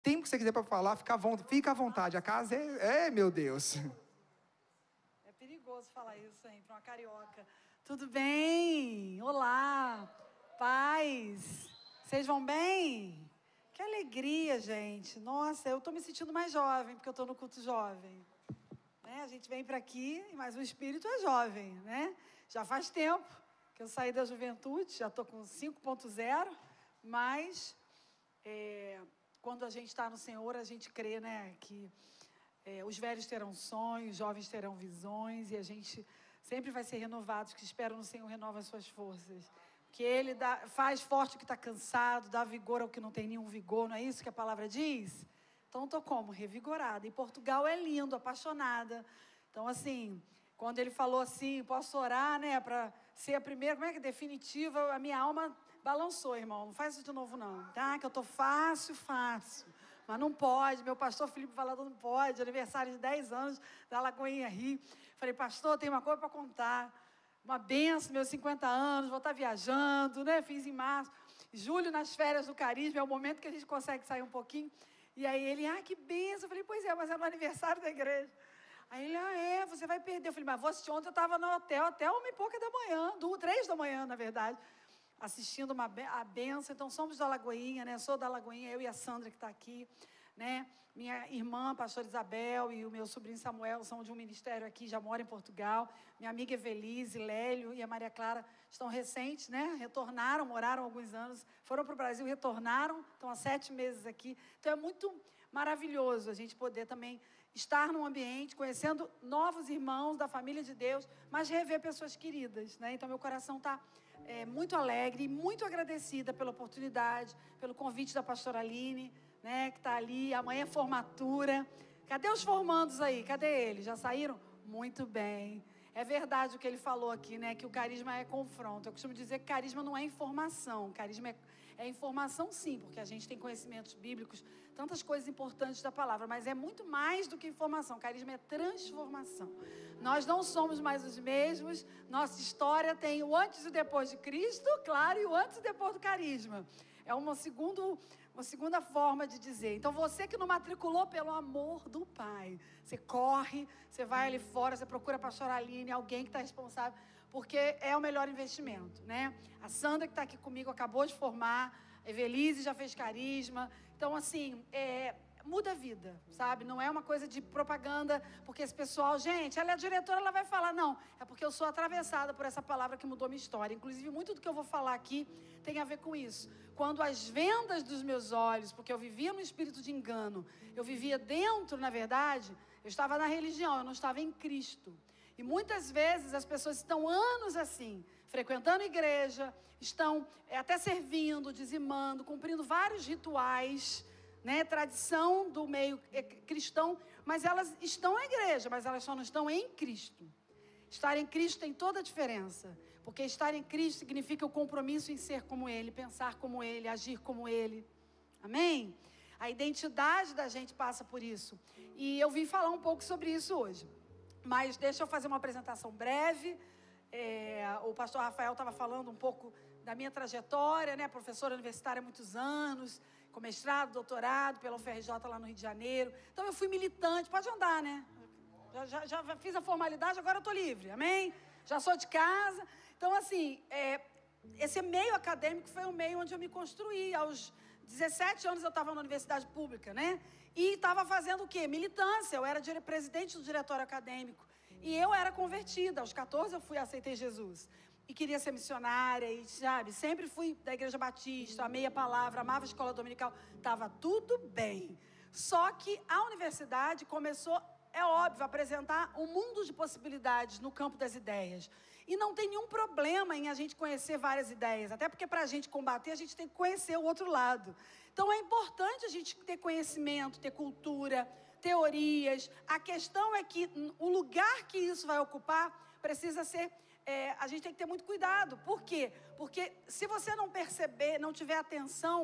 tempo que você quiser para falar, fica à vontade. A casa meu Deus. É perigoso falar isso, hein, para uma carioca. Tudo bem? Olá, paz. Vocês vão bem? Que alegria, gente. Nossa, eu estou me sentindo mais jovem, porque eu estou no culto jovem. Né? A gente vem para aqui, mas o espírito é jovem, né? Já faz tempo que eu saí da juventude, já estou com 5.0, mas quando a gente está no Senhor, a gente crê, né, que os velhos terão sonhos, os jovens terão visões, e a gente sempre vai ser renovados, que esperam no Senhor, renova as suas forças. Que Ele faz forte o que está cansado, dá vigor ao que não tem nenhum vigor, não é isso que a palavra diz? Então, estou como? Revigorada. E Portugal é lindo, apaixonada. Então, assim, quando ele falou assim, posso orar, né, para ser a primeira, como é que é, definitiva, a minha alma balançou, irmão. Não faz isso de novo, não, tá? Que eu estou fácil. Mas não pode, meu pastor Felipe Valador não pode, aniversário de 10 anos da Lagoinha Rio. Falei, pastor, tem uma coisa para contar. Uma benção, meus 50 anos, vou estar viajando, né? Fiz em março. Julho, nas férias do Carisma, é o momento que a gente consegue sair um pouquinho. E aí ele, que benção. Eu falei, pois é, mas é no aniversário da igreja. Aí ele, você vai perder. Eu falei, mas vou assistir. Ontem eu estava no hotel, até 1h pouca da manhã, 3 da manhã, na verdade, assistindo a benção. Então, somos da Lagoinha, né? Sou da Lagoinha, eu e a Sandra, que está aqui, né? Minha irmã, a pastora Isabel, e o meu sobrinho Samuel são de um ministério aqui, já moram em Portugal. Minha amiga Evelise, Lélio e a Maria Clara estão recentes, né? Retornaram, moraram alguns anos, foram para o Brasil, retornaram, estão há 7 meses aqui. Então, é muito maravilhoso a gente poder também estar num ambiente, conhecendo novos irmãos da família de Deus, mas rever pessoas queridas, né? Então, meu coração está muito alegre e muito agradecida pela oportunidade, pelo convite da pastora Aline, né, que está ali. Amanhã é formatura. Cadê os formandos aí? Cadê eles? Já saíram? Muito bem. É verdade o que ele falou aqui, né, que o carisma é confronto. Eu costumo dizer que carisma não é informação. Carisma é informação, sim, porque a gente tem conhecimentos bíblicos, tantas coisas importantes da palavra, mas é muito mais do que informação. Carisma é transformação. Nós não somos mais os mesmos. Nossa história tem o antes e o depois de Cristo, claro, e o antes e depois do carisma. É uma segunda forma de dizer. Então, você que não matriculou, pelo amor do Pai, você corre, você vai ali fora, você procura a pastora Aline, alguém que está responsável, porque é o melhor investimento, né? A Sandra, que está aqui comigo, acabou de formar, a Evelise já fez carisma. Então, assim, muda a vida, sabe? Não é uma coisa de propaganda, porque esse pessoal, gente, ela é a diretora, ela vai falar. Não, é porque eu sou atravessada por essa palavra que mudou minha história. Inclusive, muito do que eu vou falar aqui tem a ver com isso. Quando as vendas dos meus olhos, porque eu vivia no espírito de engano, eu vivia dentro, na verdade, eu estava na religião, eu não estava em Cristo. E muitas vezes as pessoas estão anos assim, frequentando a igreja, estão até servindo, dizimando, cumprindo vários rituais, né, tradição do meio cristão, mas elas estão na igreja, mas elas só não estão em Cristo. Estar em Cristo tem toda a diferença, porque estar em Cristo significa o compromisso em ser como Ele, pensar como Ele, agir como Ele. Amém? A identidade da gente passa por isso. E eu vim falar um pouco sobre isso hoje. Mas deixa eu fazer uma apresentação breve. O pastor Rafael estava falando um pouco da minha trajetória, né? Professora universitária há muitos anos, com mestrado, doutorado pela UFRJ lá no Rio de Janeiro. Então, eu fui militante. Pode andar, né? Já fiz a formalidade, agora eu estou livre. Amém? Já sou de casa. Então, assim, esse meio acadêmico foi um meio onde eu me construí. Aos 17 anos eu estava na universidade pública, né? E estava fazendo o quê? Militância. Eu era presidente do diretório acadêmico. E eu era convertida. Aos 14 eu aceitei Jesus. E queria ser missionária, e, sabe, sempre fui da Igreja Batista, amei a palavra, amava a escola dominical. Estava tudo bem. Só que a universidade começou, é óbvio, a apresentar um mundo de possibilidades no campo das ideias. E não tem nenhum problema em a gente conhecer várias ideias. Até porque para a gente combater, a gente tem que conhecer o outro lado. Então é importante a gente ter conhecimento, ter cultura, teorias. A questão é que o lugar que isso vai ocupar precisa ser... a gente tem que ter muito cuidado. Por quê? Porque se você não perceber, não tiver atenção,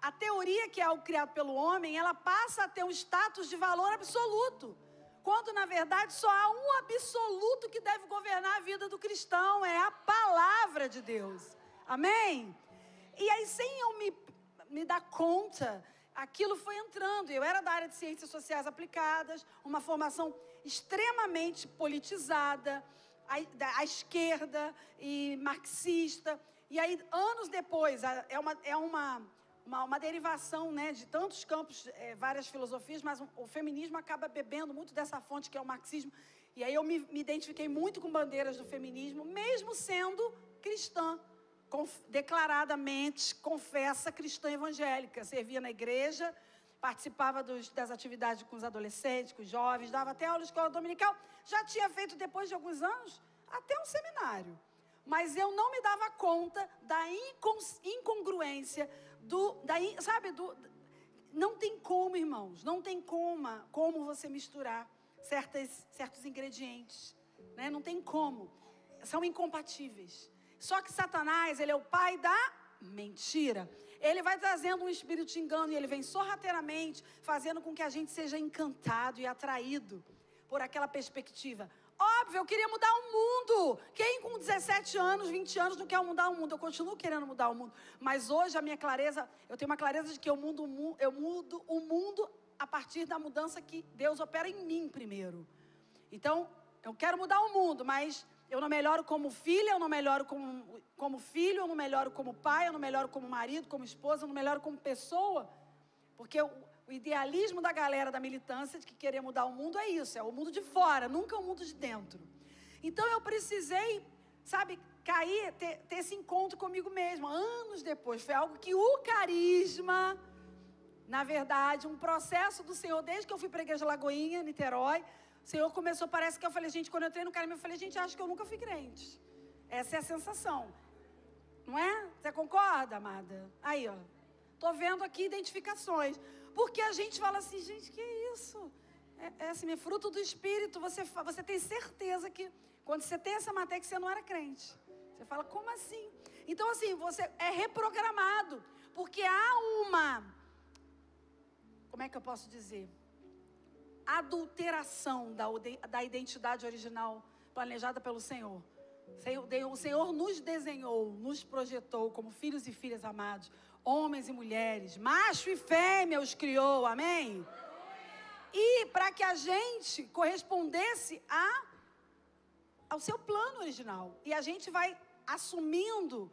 a teoria que é algo criado pelo homem, ela passa a ter um status de valor absoluto. Quando, na verdade, só há um absoluto que deve governar a vida do cristão, é a palavra de Deus. Amém? E aí, sem eu me dar conta, aquilo foi entrando. Eu era da área de ciências sociais aplicadas, uma formação extremamente politizada, à esquerda e marxista. E aí, anos depois, é uma derivação, né, de tantos campos, várias filosofias, mas o feminismo acaba bebendo muito dessa fonte que é o marxismo. E aí eu me identifiquei muito com bandeiras do feminismo, mesmo sendo cristã, declaradamente, confessa cristã evangélica. Servia na igreja, participava das atividades com os adolescentes, com os jovens, dava até aula de escola dominical. Já tinha feito, depois de alguns anos, até um seminário. Mas eu não me dava conta da incongruência, não tem como, irmãos, não tem como você misturar certos ingredientes, né? Não tem como, são incompatíveis. Só que Satanás, ele é o pai da mentira. Ele vai trazendo um espírito de engano e ele vem sorrateiramente fazendo com que a gente seja encantado e atraído por aquela perspectiva. Óbvio, eu queria mudar o mundo. Quem com 17 anos, 20 anos não quer mudar o mundo? Eu continuo querendo mudar o mundo. Mas hoje eu tenho uma clareza de que eu mudo o mundo a partir da mudança que Deus opera em mim primeiro. Então, eu quero mudar o mundo, mas eu não melhoro como filha, eu não melhoro como filho, eu não melhoro como pai, eu não melhoro como marido, como esposa, eu não melhoro como pessoa. Porque o idealismo da galera da militância de que querer mudar o mundo é isso, é o mundo de fora, nunca o mundo de dentro. Então eu precisei, cair, ter esse encontro comigo mesma, anos depois. Foi algo que o carisma, na verdade, um processo do Senhor, desde que eu fui para a igreja Lagoinha, Niterói, o Senhor começou, parece que eu falei, gente, quando eu entrei no carisma, eu falei, gente, acho que eu nunca fui crente. Essa é a sensação. Não é? Você concorda, amada? Aí, ó. Tô vendo aqui identificações. Porque a gente fala assim, gente, que isso? É fruto do Espírito. Você tem certeza que, quando você tem essa matéria, que você não era crente. Você fala, como assim? Então, assim, você é reprogramado. Porque há como é que eu posso dizer? Adulteração da identidade original planejada pelo Senhor. O Senhor nos desenhou, nos projetou como filhos e filhas amados, homens e mulheres, macho e fêmea os criou, amém? E para que a gente correspondesse ao seu plano original. E a gente vai assumindo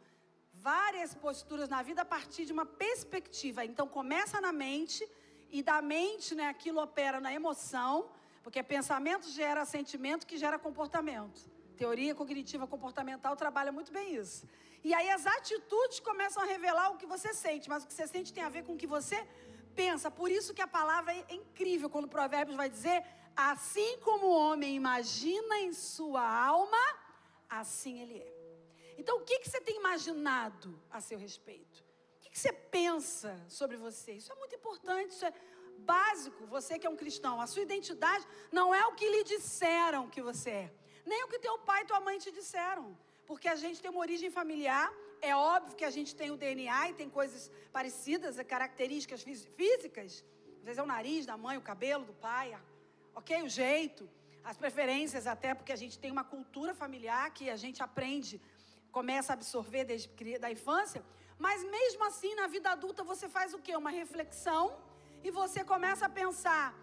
várias posturas na vida a partir de uma perspectiva. Então começa na mente, e da mente, né, aquilo opera na emoção, porque pensamento gera sentimento que gera comportamento. Teoria cognitiva comportamental trabalha muito bem isso. E aí as atitudes começam a revelar o que você sente, mas o que você sente tem a ver com o que você pensa. Por isso que a palavra é incrível, quando o Provérbios vai dizer, assim como o homem imagina em sua alma, assim ele é. Então o que você tem imaginado a seu respeito? O que você pensa sobre você? Isso é muito importante, isso é básico. Você que é um cristão, a sua identidade não é o que lhe disseram que você é, nem o que teu pai e tua mãe te disseram. Porque a gente tem uma origem familiar, é óbvio que a gente tem o DNA e tem coisas parecidas, características físicas. Às vezes é o nariz da mãe, o cabelo do pai, ok? O jeito, as preferências até, porque a gente tem uma cultura familiar que a gente aprende, começa a absorver desde da infância. Mas mesmo assim, na vida adulta, você faz o quê? Uma reflexão e você começa a pensar,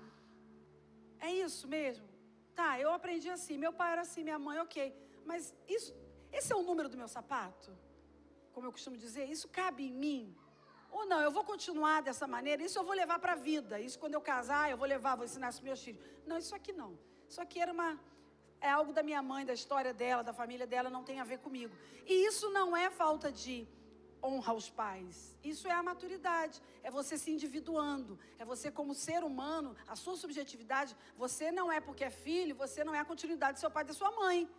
é isso mesmo? Tá, eu aprendi assim, meu pai era assim, minha mãe, ok. Mas esse é o número do meu sapato? Como eu costumo dizer, isso cabe em mim? Ou não, eu vou continuar dessa maneira, isso eu vou levar para a vida. Isso quando eu casar, eu vou ensinar isso para os meus filhos. Não, isso aqui não. Isso aqui é algo da minha mãe, da história dela, da família dela, não tem a ver comigo. E isso não é falta de honra aos pais. Isso é a maturidade, é você se individuando, é você como ser humano, a sua subjetividade. Você não é porque é filho, você não é a continuidade do seu pai e da sua mãe.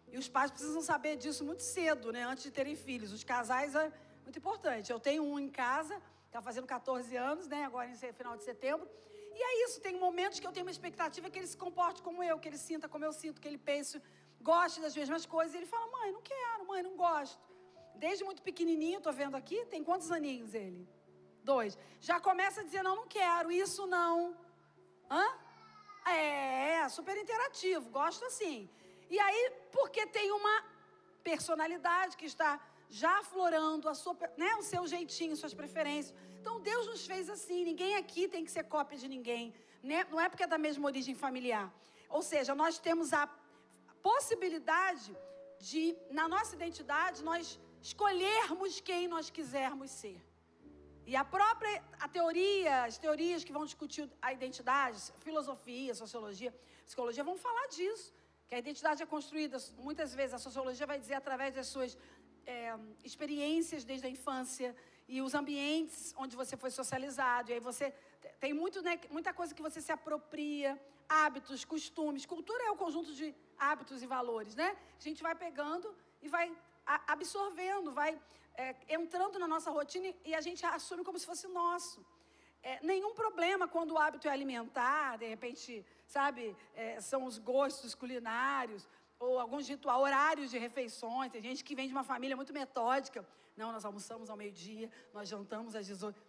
E os pais precisam saber disso muito cedo, né, antes de terem filhos. Os casais é muito importante. Eu tenho um em casa, está fazendo 14 anos, né, agora em final de setembro. E é isso, tem momentos que eu tenho uma expectativa que ele se comporte como eu, que ele sinta como eu sinto, que ele pense, goste das mesmas coisas. E ele fala, mãe, não quero, mãe, não gosto. Desde muito pequenininho, estou vendo aqui, tem quantos aninhos ele? 2. Já começa a dizer, não quero, isso não. Super interativo, gosto assim. E aí, porque tem uma personalidade que está já aflorando o seu jeitinho, suas preferências. Então, Deus nos fez assim. Ninguém aqui tem que ser cópia de ninguém, né? Não é porque é da mesma origem familiar. Ou seja, nós temos a possibilidade de, na nossa identidade, nós escolhermos quem nós quisermos ser. E as teorias que vão discutir a identidade, filosofia, sociologia, psicologia, vão falar disso. Que a identidade é construída, muitas vezes a sociologia vai dizer através das suas experiências desde a infância e os ambientes onde você foi socializado. E aí você tem muita coisa que você se apropria, hábitos, costumes. Cultura é o conjunto de hábitos e valores, né? A gente vai pegando e vai absorvendo, vai entrando na nossa rotina e a gente assume como se fosse nosso. Nenhum problema quando o hábito é alimentar, de repente, sabe, são os gostos culinários, ou alguns horários de refeições. Tem gente que vem de uma família muito metódica. Não, nós almoçamos ao meio-dia, nós jantamos às 18.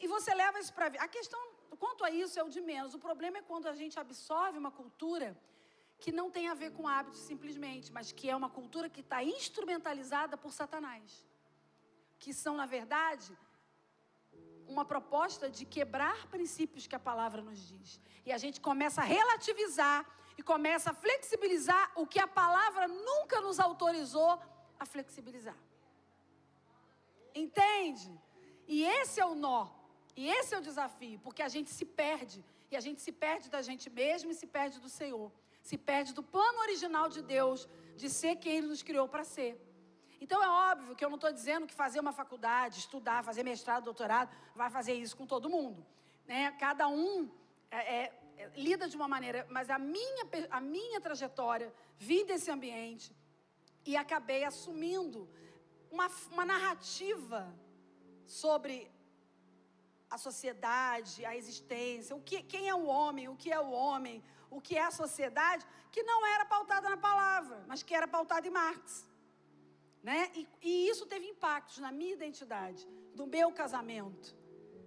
E você leva isso para a vida. A questão, quanto a isso, é o de menos. O problema é quando a gente absorve uma cultura que não tem a ver com hábitos simplesmente, mas que é uma cultura que está instrumentalizada por Satanás. Que são, na verdade, uma proposta de quebrar princípios que a palavra nos diz. E a gente começa a relativizar e começa a flexibilizar o que a palavra nunca nos autorizou a flexibilizar. Entende? E esse é o nó, e esse é o desafio, porque a gente se perde, e a gente se perde da gente mesmo e se perde do Senhor. Se perde do plano original de Deus, de ser quem Ele nos criou para ser. Então é óbvio que eu não estou dizendo que fazer uma faculdade, estudar, fazer mestrado, doutorado, vai fazer isso com todo mundo, né? Cada um lida de uma maneira, mas a minha trajetória, vim desse ambiente e acabei assumindo uma narrativa sobre a sociedade, a existência, quem é o homem, o que é o homem, o que é a sociedade, que não era pautada na palavra, mas que era pautada em Marx. Né? E isso teve impactos na minha identidade, no meu casamento.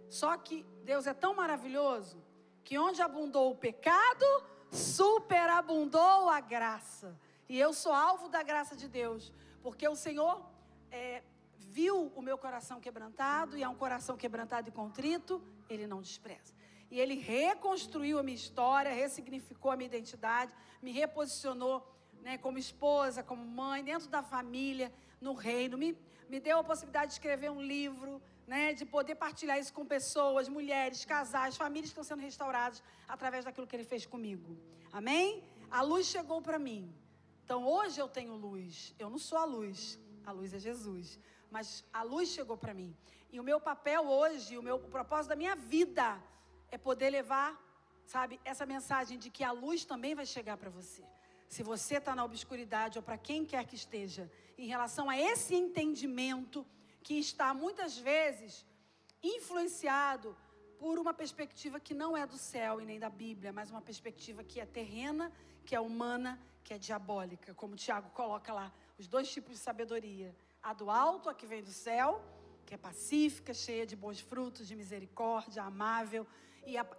Só que Deus é tão maravilhoso que onde abundou o pecado, superabundou a graça. E eu sou alvo da graça de Deus, porque o Senhor viu o meu coração quebrantado, e é um coração quebrantado e contrito, Ele não despreza. E Ele reconstruiu a minha história, ressignificou a minha identidade, me reposicionou, né, como esposa, como mãe, dentro da família, no reino, me deu a possibilidade de escrever um livro, né, de poder partilhar isso com pessoas, mulheres, casais, famílias que estão sendo restauradas através daquilo que Ele fez comigo. Amém? A luz chegou para mim. Então, hoje eu tenho luz. Eu não sou a luz é Jesus. Mas a luz chegou para mim. E o meu papel hoje, o propósito da minha vida é poder levar, sabe, essa mensagem de que a luz também vai chegar para você. Se você está na obscuridade, ou para quem quer que esteja, em relação a esse entendimento que está, muitas vezes, influenciado por uma perspectiva que não é do céu e nem da Bíblia, mas uma perspectiva que é terrena, que é humana, que é diabólica, como o Tiago coloca lá, os dois tipos de sabedoria. A do alto, a que vem do céu, que é pacífica, cheia de bons frutos, de misericórdia, amável,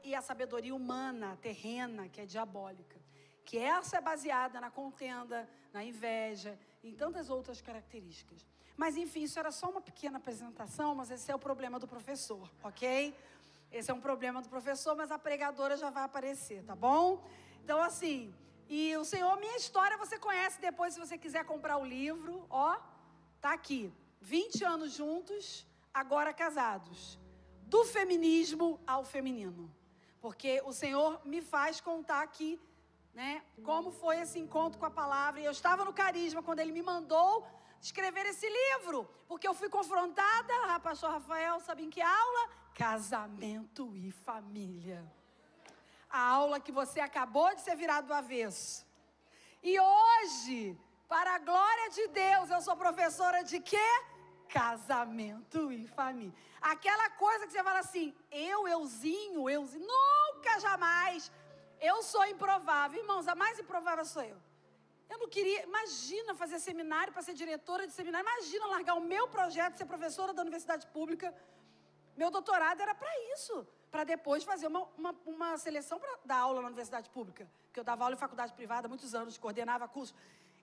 e a sabedoria humana, terrena, que é diabólica. Que essa é baseada na contenda, na inveja, em tantas outras características. Mas, enfim, isso era só uma pequena apresentação, mas esse é o problema do professor, ok? Esse é um problema do professor, mas a pregadora já vai aparecer, tá bom? Então, assim, e o Senhor, minha história você conhece depois, se você quiser comprar o livro, ó, tá aqui. 20 anos juntos, agora casados. Do feminismo ao feminino. Porque o Senhor me faz contar aqui, né, como foi esse encontro com a palavra. E eu estava no Carisma quando Ele me mandou escrever esse livro, porque eu fui confrontada, pastor Rafael, sabe em que aula? Casamento e família. A aula que você acabou de ser virado do avesso. E hoje, para a glória de Deus, eu sou professora de quê? Casamento e família. Aquela coisa que você fala assim, euzinho, nunca, jamais. Eu sou improvável. Irmãos, a mais improvável sou eu. Eu não queria, imagina fazer seminário para ser diretora de seminário. Imagina largar o meu projeto de ser professora da universidade pública. Meu doutorado era para isso. Para depois fazer uma seleção para dar aula na universidade pública. Porque eu dava aula em faculdade privada há muitos anos, coordenava curso.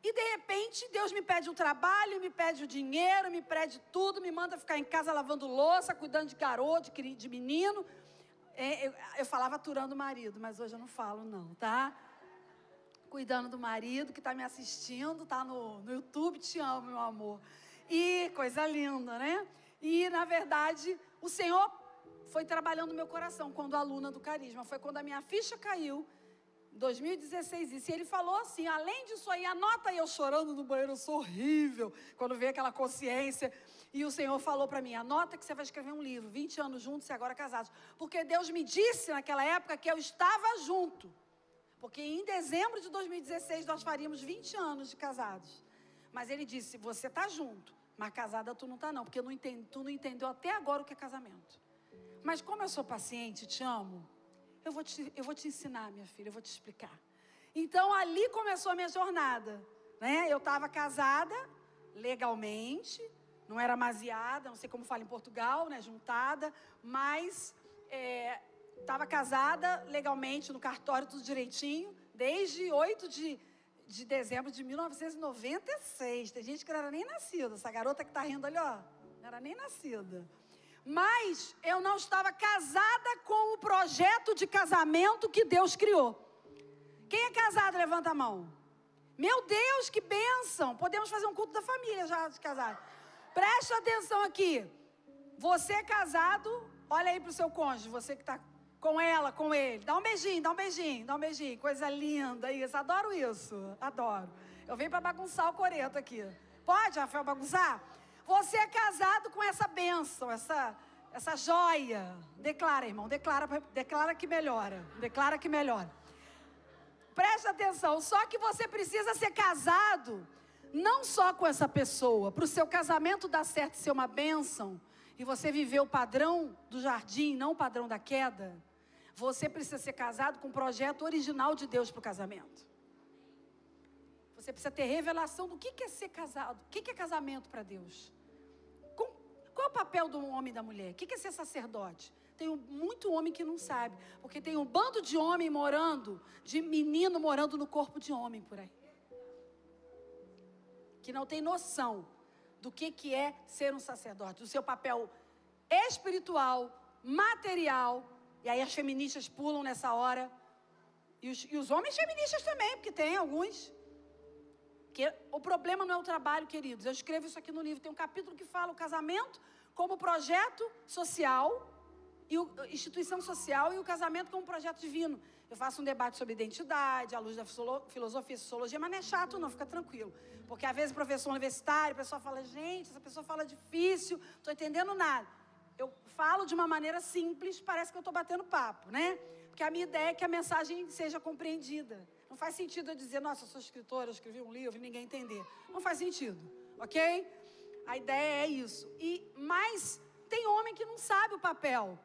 E, de repente, Deus me pede o trabalho, me pede o dinheiro, me pede tudo, me manda ficar em casa lavando louça, cuidando de garoto, de menino. Eu falava aturando o marido, mas hoje eu não falo não, tá? Cuidando do marido que está me assistindo, está no YouTube, te amo, meu amor. E coisa linda, né? E, na verdade, o Senhor foi trabalhando no meu coração quando aluna do Carisma. Foi quando a minha ficha caiu, em 2016, isso. E ele falou assim, além disso aí, anota aí, eu chorando no banheiro, eu sou horrível, quando veio aquela consciência. E o Senhor falou para mim, anota que você vai escrever um livro, 20 anos juntos e agora casados. Porque Deus me disse naquela época que eu estava junto. Porque em dezembro de 2016 nós faríamos 20 anos de casados. Mas ele disse, você está junto, mas casada tu não está não, porque tu não entendeu até agora o que é casamento. Mas como eu sou paciente, te amo, eu vou te ensinar, minha filha, eu vou te explicar. Então, ali começou a minha jornada, né? Eu estava casada, legalmente, não era maziada, não sei como fala em Portugal, né? Juntada, mas estava casada legalmente, no cartório, tudo direitinho, desde 8 de dezembro de 1996. Tem gente que não era nem nascida, essa garota que está rindo ali, ó, não era nem nascida. Mas eu não estava casada com o projeto de casamento que Deus criou. Quem é casado, levanta a mão. Meu Deus, que bênção! Podemos fazer um culto da família já de casado. Presta atenção aqui. Você é casado, olha aí para o seu cônjuge, você que está com ela, com ele. Dá um beijinho, dá um beijinho, dá um beijinho. Coisa linda isso, adoro isso, adoro. Eu venho para bagunçar o coreto aqui. Pode, Rafael, bagunçar? Você é casado com essa bênção, essa joia. Declara, irmão, declara que melhora. Declara que melhora. Presta atenção, só que você precisa ser casado, não só com essa pessoa, para o seu casamento dar certo e ser uma bênção, e você viver o padrão do jardim, não o padrão da queda, você precisa ser casado com o projeto original de Deus para o casamento. Você precisa ter revelação do que é ser casado, o que é casamento para Deus. Qual é o papel do homem e da mulher? O que é ser sacerdote? Tem muito homem que não sabe, porque tem um bando de homem morando, de menino morando no corpo de homem por aí. Que não tem noção do que é ser um sacerdote, do seu papel espiritual, material, e aí as feministas pulam nessa hora, e os homens feministas também, porque tem alguns. Que o problema não é o trabalho, queridos. Eu escrevo isso aqui no livro. Tem um capítulo que fala o casamento como projeto social, instituição social, e o casamento como projeto divino. Eu faço um debate sobre identidade, à luz da filosofia e sociologia, mas não é chato não, fica tranquilo. Porque às vezes professor universitário, o pessoal fala, gente, essa pessoa fala difícil, não estou entendendo nada. Eu falo de uma maneira simples, parece que eu estou batendo papo, né? Porque a minha ideia é que a mensagem seja compreendida. Não faz sentido eu dizer, nossa, eu sou escritora, eu escrevi um livro e ninguém entender. Não faz sentido, ok? A ideia é isso. Mas tem homem que não sabe o papel.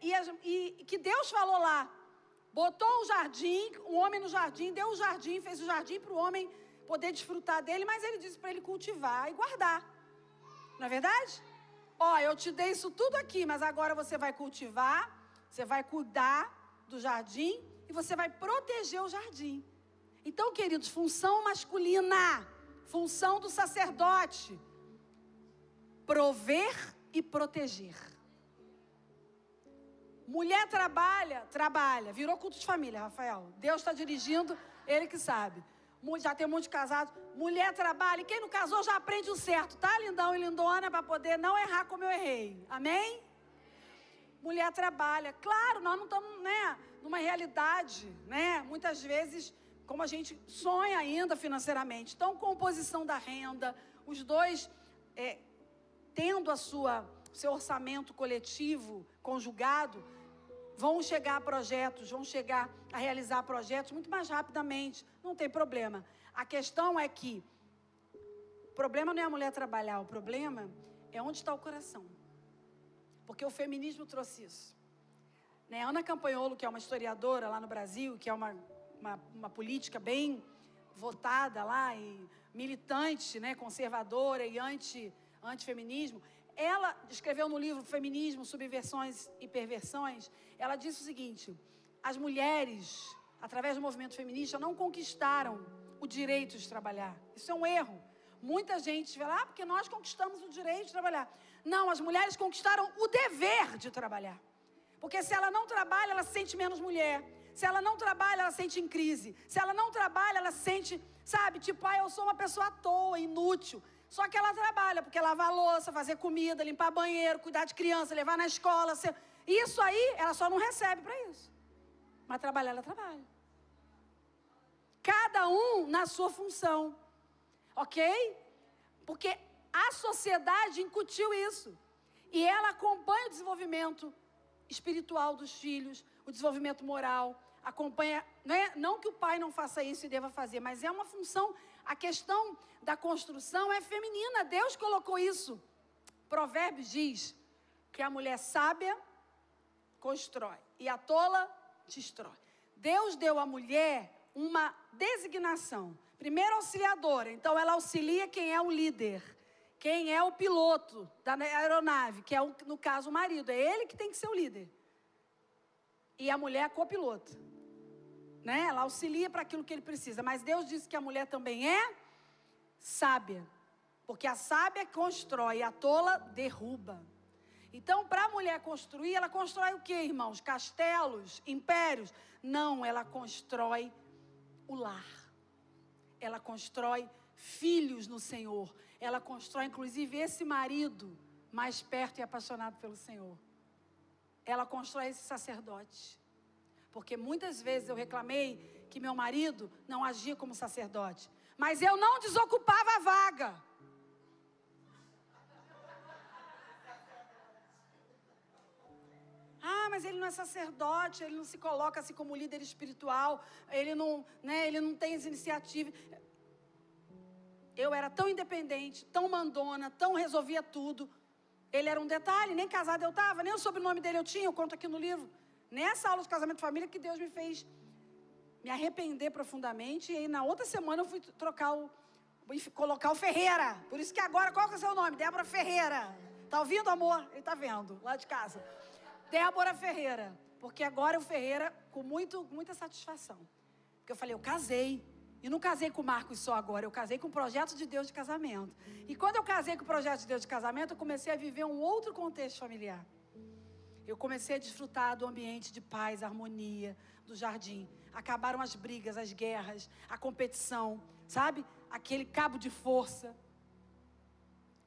E que Deus falou lá, botou um jardim, um homem no jardim, deu um jardim, fez o jardim para o homem poder desfrutar dele, mas ele disse para ele cultivar e guardar. Não é verdade? Ó, eu te dei isso tudo aqui, mas agora você vai cultivar, você vai cuidar do jardim, e você vai proteger o jardim. Então, queridos, função masculina, função do sacerdote, prover e proteger. Mulher trabalha, virou culto de família, Rafael. Deus está dirigindo, ele que sabe. Já tem um monte de casados. Mulher trabalha, e quem não casou já aprende o certo, tá, lindão e lindona, para poder não errar como eu errei. Amém? Mulher trabalha. Claro, nós não estamos, né, numa realidade, né, muitas vezes, como a gente sonha ainda financeiramente. Então, composição da renda, os dois tendo seu orçamento coletivo, conjugado, vão chegar a projetos, vão chegar a realizar projetos muito mais rapidamente. Não tem problema. A questão é que o problema não é a mulher trabalhar, o problema é onde está o coração. Porque o feminismo trouxe isso. Né? Ana Campanholo, que é uma historiadora lá no Brasil, que é uma política bem votada lá, e militante, né, conservadora e antifeminismo, ela escreveu no livro Feminismo, Subversões e Perversões, ela disse o seguinte: as mulheres, através do movimento feminista, não conquistaram o direito de trabalhar. Isso é um erro. Muita gente fala, porque nós conquistamos o direito de trabalhar. Não, as mulheres conquistaram o dever de trabalhar. Porque se ela não trabalha, ela se sente menos mulher. Se ela não trabalha, ela se sente em crise. Se ela não trabalha, ela se sente, sabe, tipo, eu sou uma pessoa à toa, inútil. Só que ela trabalha, porque lavar louça, fazer comida, limpar banheiro, cuidar de criança, levar na escola. Isso aí, ela só não recebe para isso. Mas trabalhar, ela trabalha. Cada um na sua função. Ok? Porque a sociedade incutiu isso. E ela acompanha o desenvolvimento espiritual dos filhos, o desenvolvimento moral, acompanha, né? Não que o pai não faça isso e deva fazer, mas é uma função, a questão da construção é feminina, Deus colocou isso. Provérbios diz que a mulher sábia constrói e a tola destrói. Deus deu à mulher uma designação, primeiro auxiliadora, então ela auxilia quem é o líder, quem é o piloto da aeronave, que é, no caso, o marido. É ele que tem que ser o líder. E a mulher é a copilota. Né? Ela auxilia para aquilo que ele precisa. Mas Deus disse que a mulher também é sábia. Porque a sábia constrói, a tola derruba. Então, para a mulher construir, ela constrói o quê, irmãos? Castelos, impérios? Não, ela constrói o lar. Ela constrói filhos no Senhor. Ela constrói, inclusive, esse marido mais perto e apaixonado pelo Senhor. Ela constrói esse sacerdote. Porque muitas vezes eu reclamei que meu marido não agia como sacerdote. Mas eu não desocupava a vaga. Mas ele não é sacerdote, ele não se coloca assim como líder espiritual, ele não tem essa iniciativa. Eu era tão independente, tão mandona, tão resolvia tudo. Ele era um detalhe, nem casado eu estava, nem o sobrenome dele eu tinha, eu conto aqui no livro. Nessa aula de casamento e família que Deus me fez me arrepender profundamente. E aí na outra semana eu fui colocar o Ferreira. Por isso que agora, qual que é o seu nome? Débora Ferreira. Tá ouvindo, amor? Ele tá vendo, lá de casa. Débora Ferreira. Porque agora o Ferreira, com muita satisfação. Porque eu falei, eu casei. E não casei com o Marcos só agora, eu casei com o projeto de Deus de casamento. E quando eu casei com o projeto de Deus de casamento, eu comecei a viver um outro contexto familiar. Eu comecei a desfrutar do ambiente de paz, harmonia, do jardim. Acabaram as brigas, as guerras, a competição, sabe? Aquele cabo de força.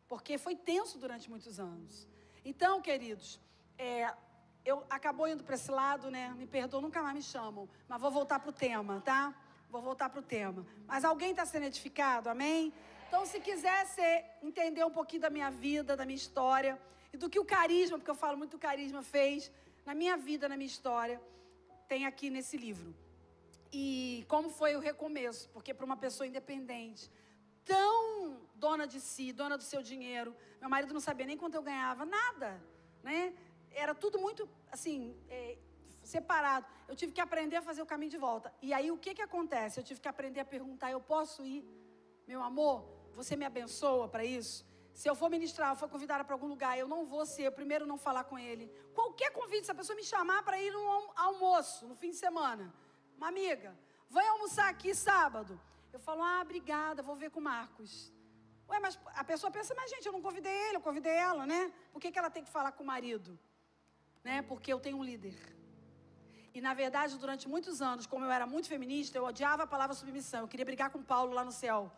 Porque foi tenso durante muitos anos. Então, queridos, eu acabou indo para esse lado, né? Me perdoam, nunca mais me chamam. Mas vou voltar para o tema, tá? Vou voltar para o tema. Mas alguém está sendo edificado, amém? Então, se quiser entender um pouquinho da minha vida, da minha história, e do que o carisma, porque eu falo muito do carisma, fez na minha vida, na minha história, tem aqui nesse livro. E como foi o recomeço, porque para uma pessoa independente, tão dona de si, dona do seu dinheiro, meu marido não sabia nem quanto eu ganhava, nada, né? Era tudo muito, assim, separado. Eu tive que aprender a fazer o caminho de volta. E aí, o que acontece? Eu tive que aprender a perguntar, eu posso ir? Meu amor, você me abençoa para isso? Se eu for ministrar, eu for convidada para algum lugar, eu não vou ser, primeiro não falar com ele. Qualquer convite, se a pessoa me chamar para ir num almoço, no fim de semana. Uma amiga, vai almoçar aqui sábado. Eu falo, obrigada, vou ver com o Marcos. Ué, mas a pessoa pensa, mas gente, eu não convidei ele, eu convidei ela, né? Por que ela tem que falar com o marido? Né? Porque eu tenho um líder. E, na verdade, durante muitos anos, como eu era muito feminista, eu odiava a palavra submissão. Eu queria brigar com Paulo lá no céu.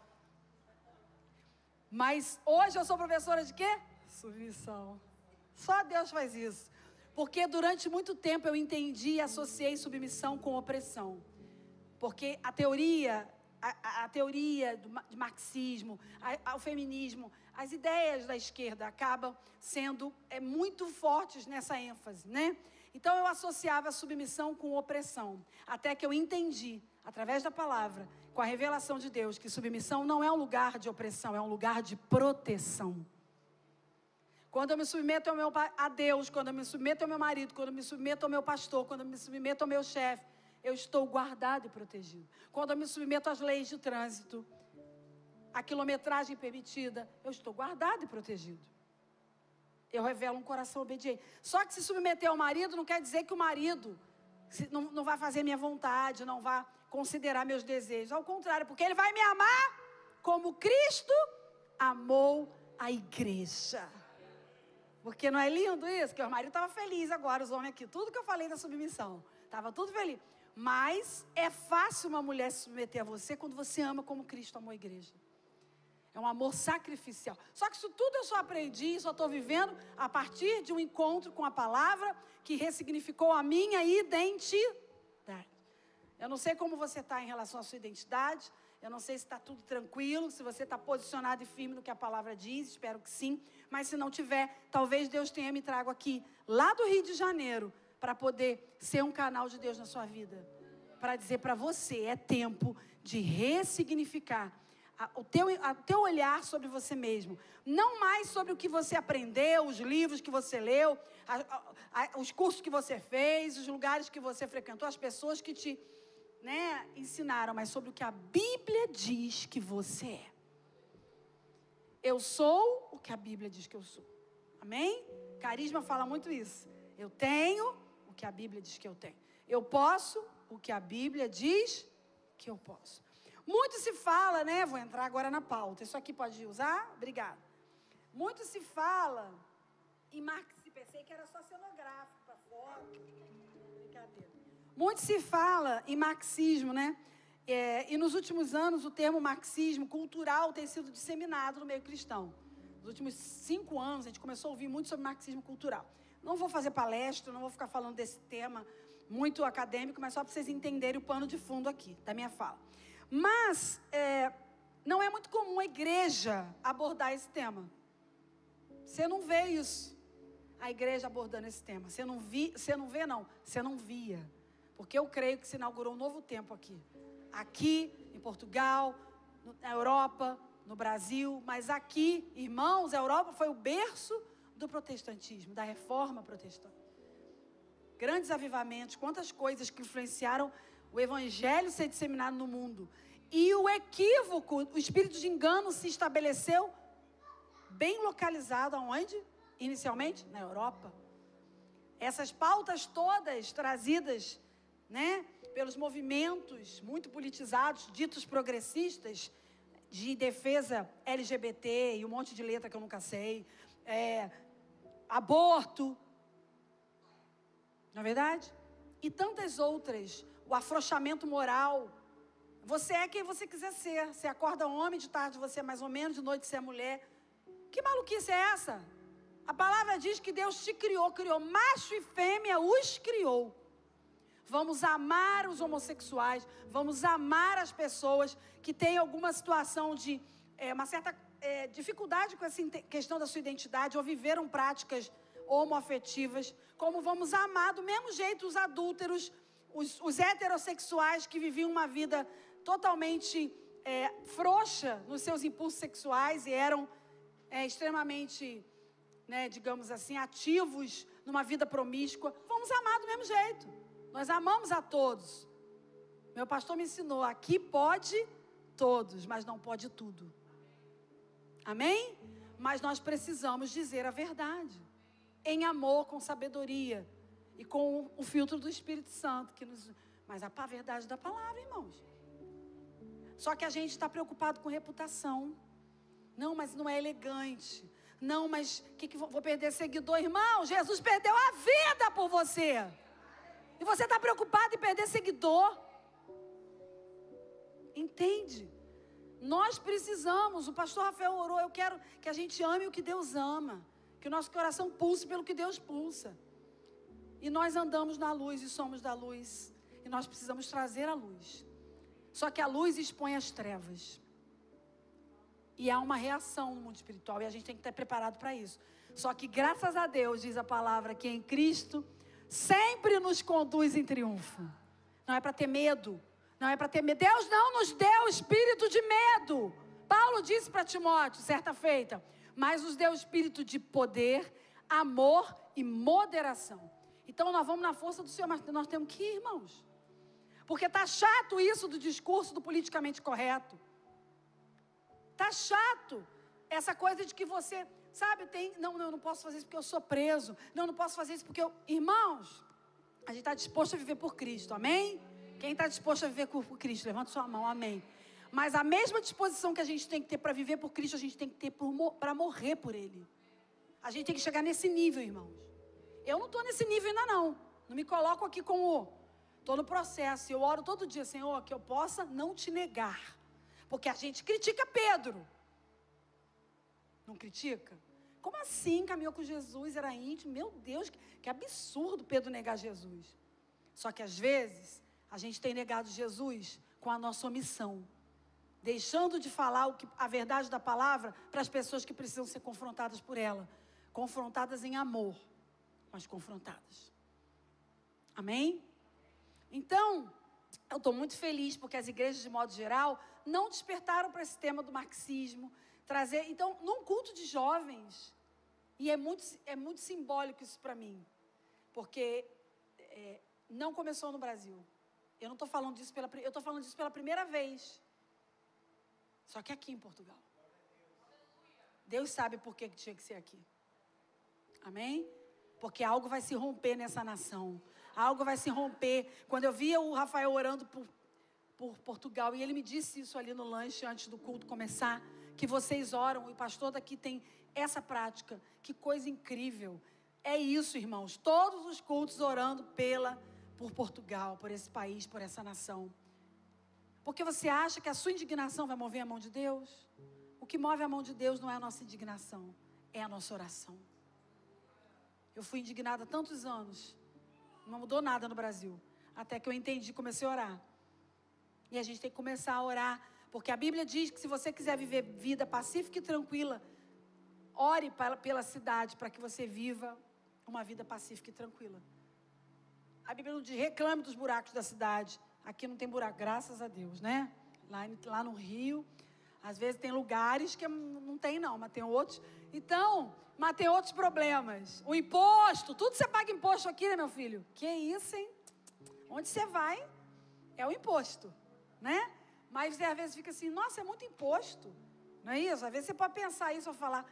Mas hoje eu sou professora de quê? Submissão. Só Deus faz isso. Porque durante muito tempo eu entendi e associei submissão com opressão. Porque a teoria do marxismo, o feminismo, as ideias da esquerda acabam sendo muito fortes nessa ênfase, né? Então eu associava a submissão com opressão, até que eu entendi, através da palavra, com a revelação de Deus, que submissão não é um lugar de opressão, é um lugar de proteção. Quando eu me submeto a Deus, quando eu me submeto ao meu marido, quando eu me submeto ao meu pastor, quando eu me submeto ao meu chefe, eu estou guardado e protegido. Quando eu me submeto às leis de trânsito, à quilometragem permitida, eu estou guardado e protegido. Eu revelo um coração obediente. Só que se submeter ao marido não quer dizer que o marido não vai fazer minha vontade, não vai considerar meus desejos. Ao contrário, porque Ele vai me amar como Cristo amou a igreja. Porque não é lindo isso? Que o marido estava feliz agora, os homens aqui. Tudo que eu falei da submissão. Estava tudo feliz. Mas é fácil uma mulher se submeter a você quando você ama como Cristo amou a igreja. É um amor sacrificial. Só que isso tudo eu só aprendi, só estou vivendo a partir de um encontro com a palavra que ressignificou a minha identidade. Eu não sei como você está em relação à sua identidade. Eu não sei se está tudo tranquilo, se você está posicionado e firme no que a palavra diz. Espero que sim. Mas se não tiver, talvez Deus tenha me trago aqui, lá do Rio de Janeiro, para poder ser um canal de Deus na sua vida. Para dizer para você, é tempo de ressignificar o teu olhar sobre você mesmo. Não mais sobre o que você aprendeu, os livros que você leu, os cursos que você fez, os lugares que você frequentou, as pessoas que te ensinaram, mas sobre o que a Bíblia diz que você é. Eu sou o que a Bíblia diz que eu sou. Amém? Carisma fala muito isso. Eu tenho o que a Bíblia diz que eu tenho. Eu posso o que a Bíblia diz que eu posso. Muito se fala, vou entrar agora na pauta. Isso aqui pode usar? Obrigada. Muito se fala em marxismo. Pensei que era só cenográfico para foto. Brincadeira. Muito se fala em marxismo, e nos últimos anos o termo marxismo cultural tem sido disseminado no meio cristão. Nos últimos 5 anos a gente começou a ouvir muito sobre marxismo cultural. Não vou fazer palestra, não vou ficar falando desse tema muito acadêmico, mas só para vocês entenderem o pano de fundo aqui da minha fala. Mas não é muito comum a igreja abordar esse tema. Você não vê isso, a igreja abordando esse tema. Você não via. Porque eu creio que se inaugurou um novo tempo aqui. Aqui, em Portugal, na Europa, no Brasil. Mas aqui, irmãos, a Europa foi o berço do protestantismo, da reforma protestante. Grandes avivamentos, quantas coisas que influenciaram o evangelho ser disseminado no mundo. E o equívoco, o espírito de engano se estabeleceu bem localizado aonde? Inicialmente, na Europa. Essas pautas todas trazidas, pelos movimentos muito politizados, ditos progressistas, de defesa LGBT e um monte de letra que eu nunca sei, aborto, não é verdade? E tantas outras, o afrouxamento moral. Você é quem você quiser ser. Você acorda homem, de tarde você é mais ou menos, de noite você é mulher. Que maluquice é essa? A palavra diz que Deus te criou macho e fêmea, os criou. Vamos amar os homossexuais, vamos amar as pessoas que têm alguma situação de uma certa dificuldade com essa questão da sua identidade ou viveram práticas homoafetivas, como vamos amar do mesmo jeito os adúlteros, os heterossexuais que viviam uma vida totalmente frouxa nos seus impulsos sexuais e eram extremamente, digamos assim, ativos numa vida promíscua. Vamos amar do mesmo jeito. Nós amamos a todos. Meu pastor me ensinou, aqui pode todos, mas não pode tudo. Amém? Mas nós precisamos dizer a verdade. Em amor, com sabedoria. E com o filtro do Espírito Santo. Mas a verdade da palavra, irmãos. Só que a gente está preocupado com reputação. Não, mas não é elegante. Não, mas vou perder seguidor? Irmão, Jesus perdeu a vida por você. E você está preocupado em perder seguidor? Entende? Nós precisamos, o pastor Rafael orou, eu quero que a gente ame o que Deus ama. Que o nosso coração pulse pelo que Deus pulsa. E nós andamos na luz e somos da luz. E nós precisamos trazer a luz. Só que a luz expõe as trevas. E há uma reação no mundo espiritual. E a gente tem que estar preparado para isso. Só que graças a Deus, diz a palavra, que em Cristo sempre nos conduz em triunfo. Não é para ter medo. Não é para ter medo. Deus não nos deu espírito de medo. Paulo disse para Timóteo, certa feita, mas nos deu espírito de poder, amor e moderação. Então nós vamos na força do Senhor, mas nós temos que ir, irmãos. Porque está chato isso do discurso do politicamente correto. Está chato essa coisa de que você, sabe, eu não posso fazer isso porque eu sou preso. Não posso fazer isso porque eu... Irmãos, A gente está disposto a viver por Cristo, amém? Quem está disposto a viver por Cristo? Levanta sua mão, amém. Mas a mesma disposição que a gente tem que ter para viver por Cristo, a gente tem que ter para morrer por Ele. A gente tem que chegar nesse nível, irmãos. Eu não estou nesse nível ainda não. Não me coloco aqui como... Estou no processo. Eu oro todo dia, Senhor, que eu possa não te negar. Porque a gente critica Pedro. Não critica? Como assim? Caminhou com Jesus, era íntimo. Meu Deus, que absurdo Pedro negar Jesus. Só que às vezes, a gente tem negado Jesus com a nossa omissão. Deixando de falar a verdade da palavra para as pessoas que precisam ser confrontadas por ela. Confrontadas em amor, mas confrontadas. Amém? Então, eu estou muito feliz porque as igrejas, de modo geral, não despertaram para esse tema do marxismo. Então, num culto de jovens, e é muito simbólico isso para mim, porque não começou no Brasil. Eu não estou falando disso eu estou falando disso pela primeira vez. Só que aqui em Portugal. Deus sabe por que tinha que ser aqui. Amém? Porque algo vai se romper nessa nação. Algo vai se romper. Quando eu via o Rafael orando por Portugal, e ele me disse isso ali no lanche antes do culto começar, que vocês oram, e o pastor daqui tem essa prática. Que coisa incrível. É isso, irmãos. Todos os cultos orando por Portugal, por esse país, por essa nação. Porque você acha que a sua indignação vai mover a mão de Deus? O que move a mão de Deus não é a nossa indignação, é a nossa oração. Eu fui indignada há tantos anos, não mudou nada no Brasil, até que eu entendi, comecei a orar. E a gente tem que começar a orar, porque a Bíblia diz que se você quiser viver vida pacífica e tranquila, ore pela cidade, para que você viva uma vida pacífica e tranquila. A Bíblia não diz, reclame dos buracos da cidade. Aqui não tem buraco, graças a Deus, né? Lá no Rio, às vezes tem lugares que não tem não, mas tem outros. Então, mas tem outros problemas. O imposto, tudo você paga imposto aqui, né, meu filho? Que isso, hein? Onde você vai, é o imposto, né? Mas você às vezes fica assim, nossa, é muito imposto. Não é isso? Às vezes você pode pensar isso ou falar,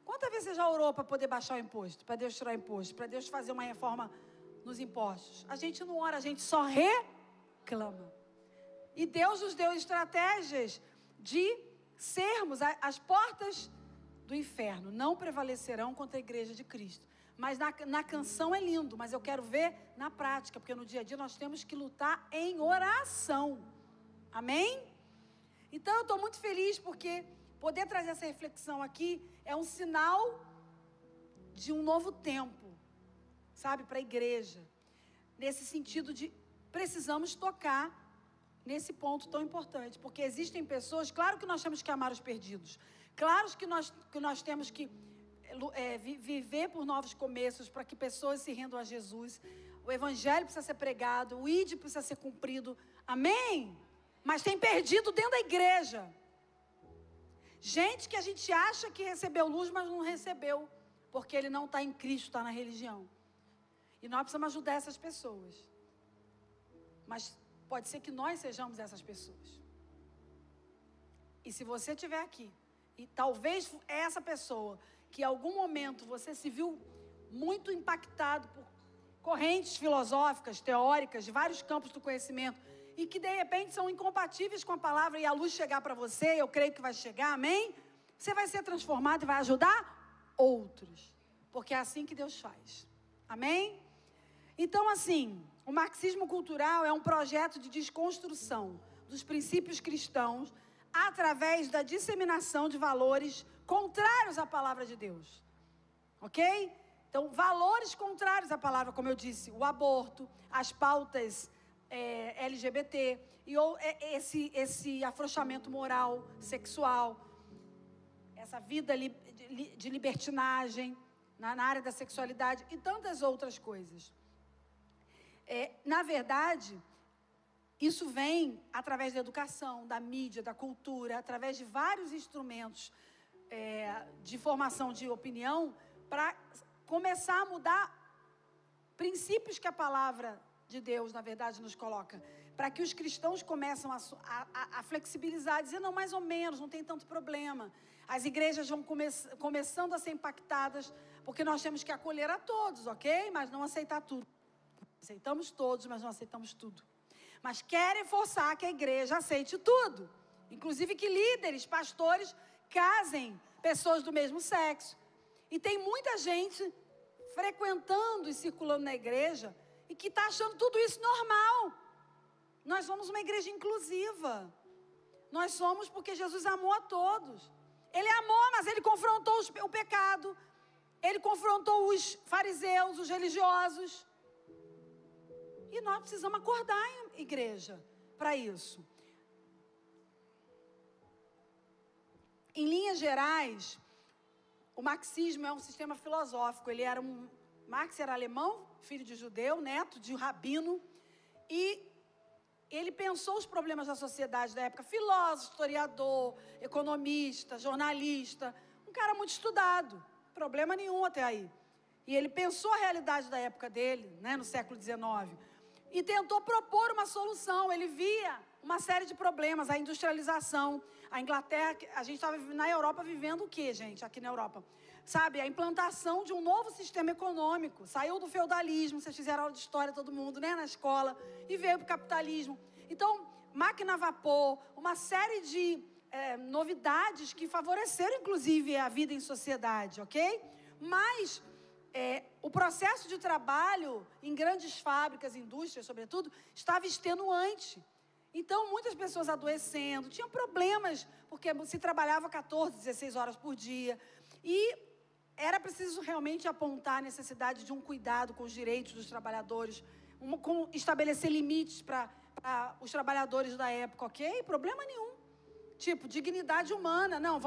quantas vezes você já orou para poder baixar o imposto? Para Deus tirar o imposto? Para Deus fazer uma reforma nos impostos? A gente não ora, a gente só reclama. E Deus nos deu estratégias de sermos as portas do inferno. Não prevalecerão contra a igreja de Cristo. Mas na canção é lindo, mas eu quero ver na prática, porque no dia a dia nós temos que lutar em oração. Amém? Então eu estou muito feliz porque poder trazer essa reflexão aqui é um sinal de um novo tempo, sabe, para a igreja. Nesse sentido de precisamos tocar nesse ponto tão importante, porque existem pessoas, claro que nós temos que amar os perdidos, claro que nós temos que viver por novos começos, para que pessoas se rendam a Jesus, o evangelho precisa ser pregado, o ID precisa ser cumprido, amém? Mas tem perdido dentro da igreja, gente que a gente acha que recebeu luz, mas não recebeu, porque ele não está em Cristo, está na religião, e nós precisamos ajudar essas pessoas, mas pode ser que nós sejamos essas pessoas. E se você estiver aqui, e talvez é essa pessoa, que em algum momento você se viu muito impactado por correntes filosóficas, teóricas, de vários campos do conhecimento, e que de repente são incompatíveis com a palavra, e a luz chegar para você, eu creio que vai chegar, amém? Você vai ser transformado e vai ajudar outros, porque é assim que Deus faz, amém? Então, assim, o marxismo cultural é um projeto de desconstrução dos princípios cristãos através da disseminação de valores contrários à palavra de Deus. Ok? Então, valores contrários à palavra, como eu disse, o aborto, as pautas LGBT, e esse afrouxamento moral, sexual, essa vida de libertinagem na área da sexualidade e tantas outras coisas. Na verdade, isso vem através da educação, da mídia, da cultura, através de vários instrumentos de formação de opinião, para começar a mudar princípios que a palavra de Deus, na verdade, nos coloca, para que os cristãos começam a flexibilizar, dizer, não, mais ou menos, não tem tanto problema. As igrejas vão começando a ser impactadas, porque nós temos que acolher a todos, ok? Mas não aceitar tudo. Aceitamos todos, mas não aceitamos tudo. Mas querem forçar que a igreja aceite tudo. Inclusive que líderes, pastores, casem pessoas do mesmo sexo. E tem muita gente frequentando e circulando na igreja e que está achando tudo isso normal. Nós somos uma igreja inclusiva. Nós somos porque Jesus amou a todos. Ele amou, mas ele confrontou o pecado. Ele confrontou os fariseus, os religiosos. E nós precisamos acordar, igreja, para isso. Em linhas gerais, o marxismo é um sistema filosófico. Marx era alemão, filho de judeu, neto de rabino, e ele pensou os problemas da sociedade da época. Filósofo, historiador, economista, jornalista, um cara muito estudado, problema nenhum até aí. E ele pensou a realidade da época dele, né, no século XIX, e tentou propor uma solução. Ele via uma série de problemas, a industrialização, a Inglaterra, a gente estava na Europa vivendo o quê, gente, aqui na Europa? Sabe, a implantação de um novo sistema econômico, saiu do feudalismo, vocês fizeram aula de história todo mundo, né, na escola, e veio para o capitalismo. Então, máquina a vapor, uma série de novidades que favoreceram, inclusive, a vida em sociedade, ok? Mas o processo de trabalho em grandes fábricas, indústrias, sobretudo, estava extenuante. Então, muitas pessoas adoecendo, tinham problemas, porque se trabalhava 14, 16 horas por dia. E era preciso realmente apontar a necessidade de um cuidado com os direitos dos trabalhadores, estabelecer limites para os trabalhadores da época, ok? Problema nenhum. Tipo, dignidade humana. Não,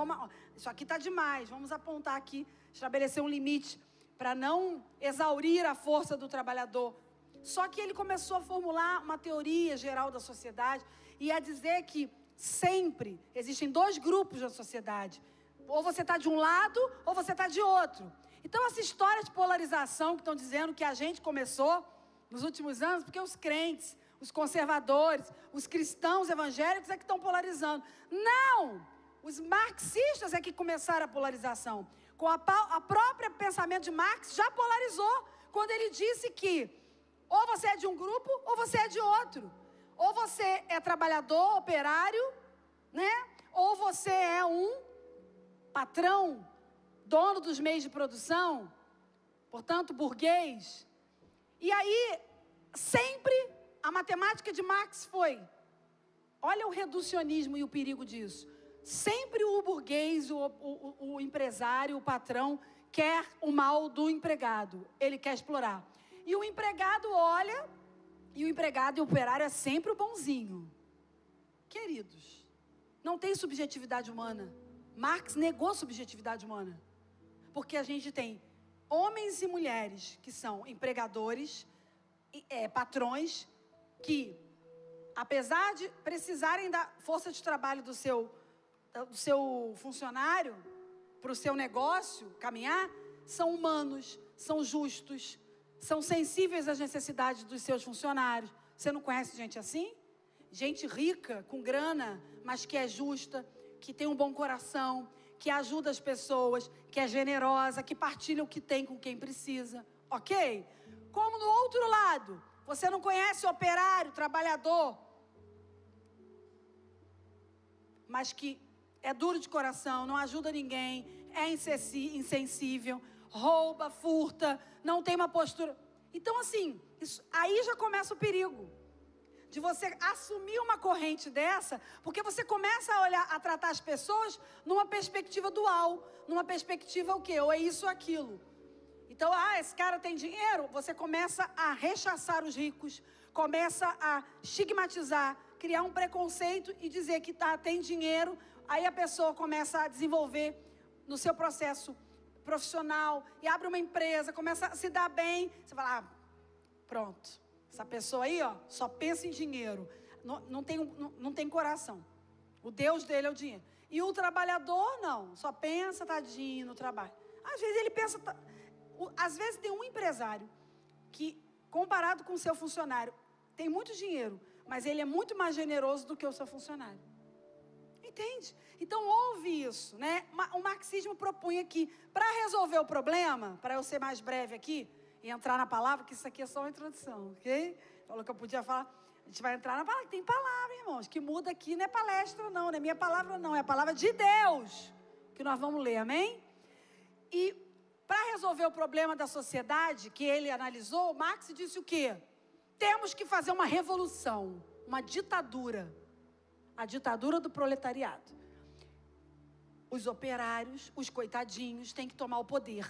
isso aqui está demais, vamos apontar aqui, estabelecer um limite para não exaurir a força do trabalhador. Só que ele começou a formular uma teoria geral da sociedade e a dizer que sempre existem dois grupos na sociedade. Ou você está de um lado, ou você está de outro. Então, essa história de polarização que estão dizendo que a gente começou nos últimos anos, porque os crentes, os conservadores, os cristãos evangélicos é que estão polarizando. Não! Os marxistas é que começaram a polarização. Com a própria pensamento de Marx já polarizou, quando ele disse que ou você é de um grupo, ou você é de outro. Ou você é trabalhador, operário, né? Ou você é um patrão, dono dos meios de produção, portanto, burguês. E aí, sempre, a matemática de Marx foi, olha o reducionismo e o perigo disso. Sempre o burguês, o empresário, o patrão, quer o mal do empregado. Ele quer explorar. E o empregado olha, e o empregado e o operário é sempre o bonzinho. Queridos, não tem subjetividade humana. Marx negou subjetividade humana. Porque a gente tem homens e mulheres que são empregadores, patrões, que, apesar de precisarem da força de trabalho do seu funcionário, para o seu negócio caminhar, são humanos, são justos, são sensíveis às necessidades dos seus funcionários. Você não conhece gente assim? Gente rica, com grana, mas que é justa, que tem um bom coração, que ajuda as pessoas, que é generosa, que partilha o que tem com quem precisa. Ok? Como no outro lado, você não conhece o operário, trabalhador, mas que é duro de coração, não ajuda ninguém, é insensível, rouba, furta, não tem uma postura. Então, assim, aí já começa o perigo de você assumir uma corrente dessa, porque você começa a olhar, a tratar as pessoas numa perspectiva dual, numa perspectiva o quê? Ou é isso ou aquilo. Então, esse cara tem dinheiro, você começa a rechaçar os ricos, começa a estigmatizar, criar um preconceito e dizer que tem dinheiro, aí a pessoa começa a desenvolver no seu processo profissional e abre uma empresa, começa a se dar bem, você fala, pronto, essa pessoa aí, só pensa em dinheiro, não tem coração, o Deus dele é o dinheiro. E o trabalhador não, só pensa, tadinho, no trabalho. Às vezes ele pensa, às vezes tem um empresário que, comparado com o seu funcionário, tem muito dinheiro, mas ele é muito mais generoso do que o seu funcionário. Entende? Então, houve isso, né? O marxismo propunha que, para resolver o problema, para eu ser mais breve aqui, e entrar na palavra, que isso aqui é só uma introdução, ok? Falou que eu podia falar. A gente vai entrar na palavra, tem palavra, irmãos, que muda aqui, não é palestra não, não é minha palavra não, é a palavra de Deus, que nós vamos ler, amém? E para resolver o problema da sociedade, que ele analisou, Marx disse o quê? Temos que fazer uma revolução, uma ditadura, a ditadura do proletariado. Os operários, os coitadinhos, têm que tomar o poder.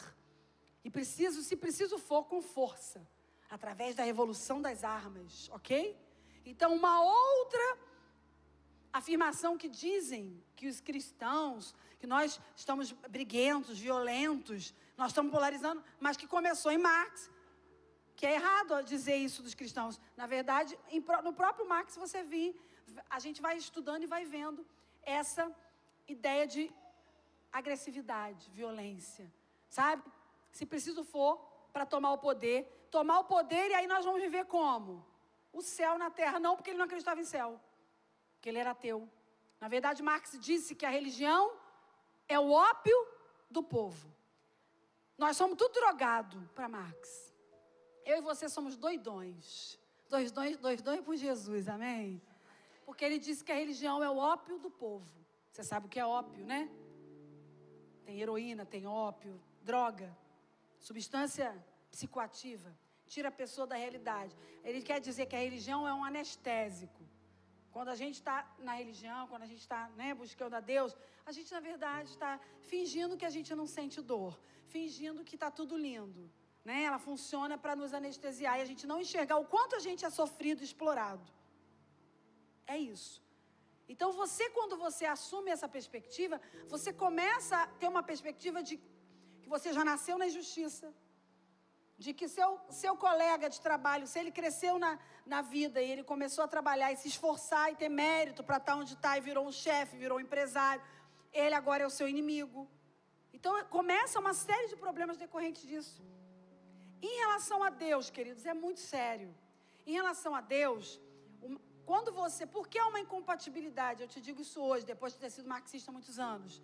E se preciso for, com força, através da revolução das armas, ok? Então, uma outra afirmação que dizem que os cristãos, que nós estamos briguentos, violentos, nós estamos polarizando, mas que começou em Marx, que é errado dizer isso dos cristãos. Na verdade, no próprio Marx a gente vai estudando e vai vendo essa ideia de agressividade, violência, sabe? Se preciso for, para tomar o poder e aí nós vamos viver como? O céu na terra, não porque ele não acreditava em céu, porque ele era ateu. Na verdade, Marx disse que a religião é o ópio do povo. Nós somos tudo drogado para Marx. Eu e você somos doidões. Doidões por Jesus, amém? Porque ele disse que a religião é o ópio do povo. Você sabe o que é ópio, né? Tem heroína, tem ópio, droga, substância psicoativa. Tira a pessoa da realidade. Ele quer dizer que a religião é um anestésico. Quando a gente está na religião, quando a gente está, buscando a Deus, a gente, na verdade, está fingindo que a gente não sente dor, fingindo que está tudo lindo. Ela funciona para nos anestesiar e a gente não enxergar o quanto a gente é sofrido e explorado. É isso. Então, quando você assume essa perspectiva, você começa a ter uma perspectiva de que você já nasceu na injustiça, de que seu colega de trabalho, se ele cresceu na vida e ele começou a trabalhar e se esforçar e ter mérito para estar onde está e virou um chefe, virou um empresário, ele agora é o seu inimigo. Então, começa uma série de problemas decorrentes disso. Em relação a Deus, queridos, é muito sério. Em relação a Deus, por que há uma incompatibilidade? Eu te digo isso hoje, depois de ter sido marxista há muitos anos.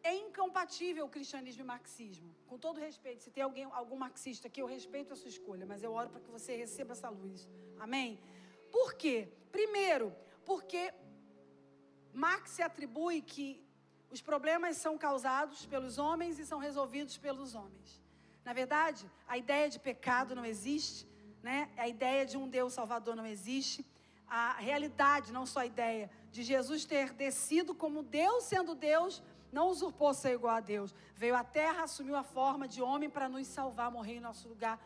É incompatível o cristianismo e o marxismo. Com todo respeito, se tem algum marxista aqui, eu respeito a sua escolha, mas eu oro para que você receba essa luz. Amém? Por quê? Primeiro, porque Marx se atribui que os problemas são causados pelos homens e são resolvidos pelos homens. Na verdade, a ideia de pecado não existe, a ideia de um Deus salvador não existe. A realidade, não só a ideia, de Jesus ter descido como Deus, sendo Deus, não usurpou ser igual a Deus. Veio à terra, assumiu a forma de homem para nos salvar, morrer em nosso lugar.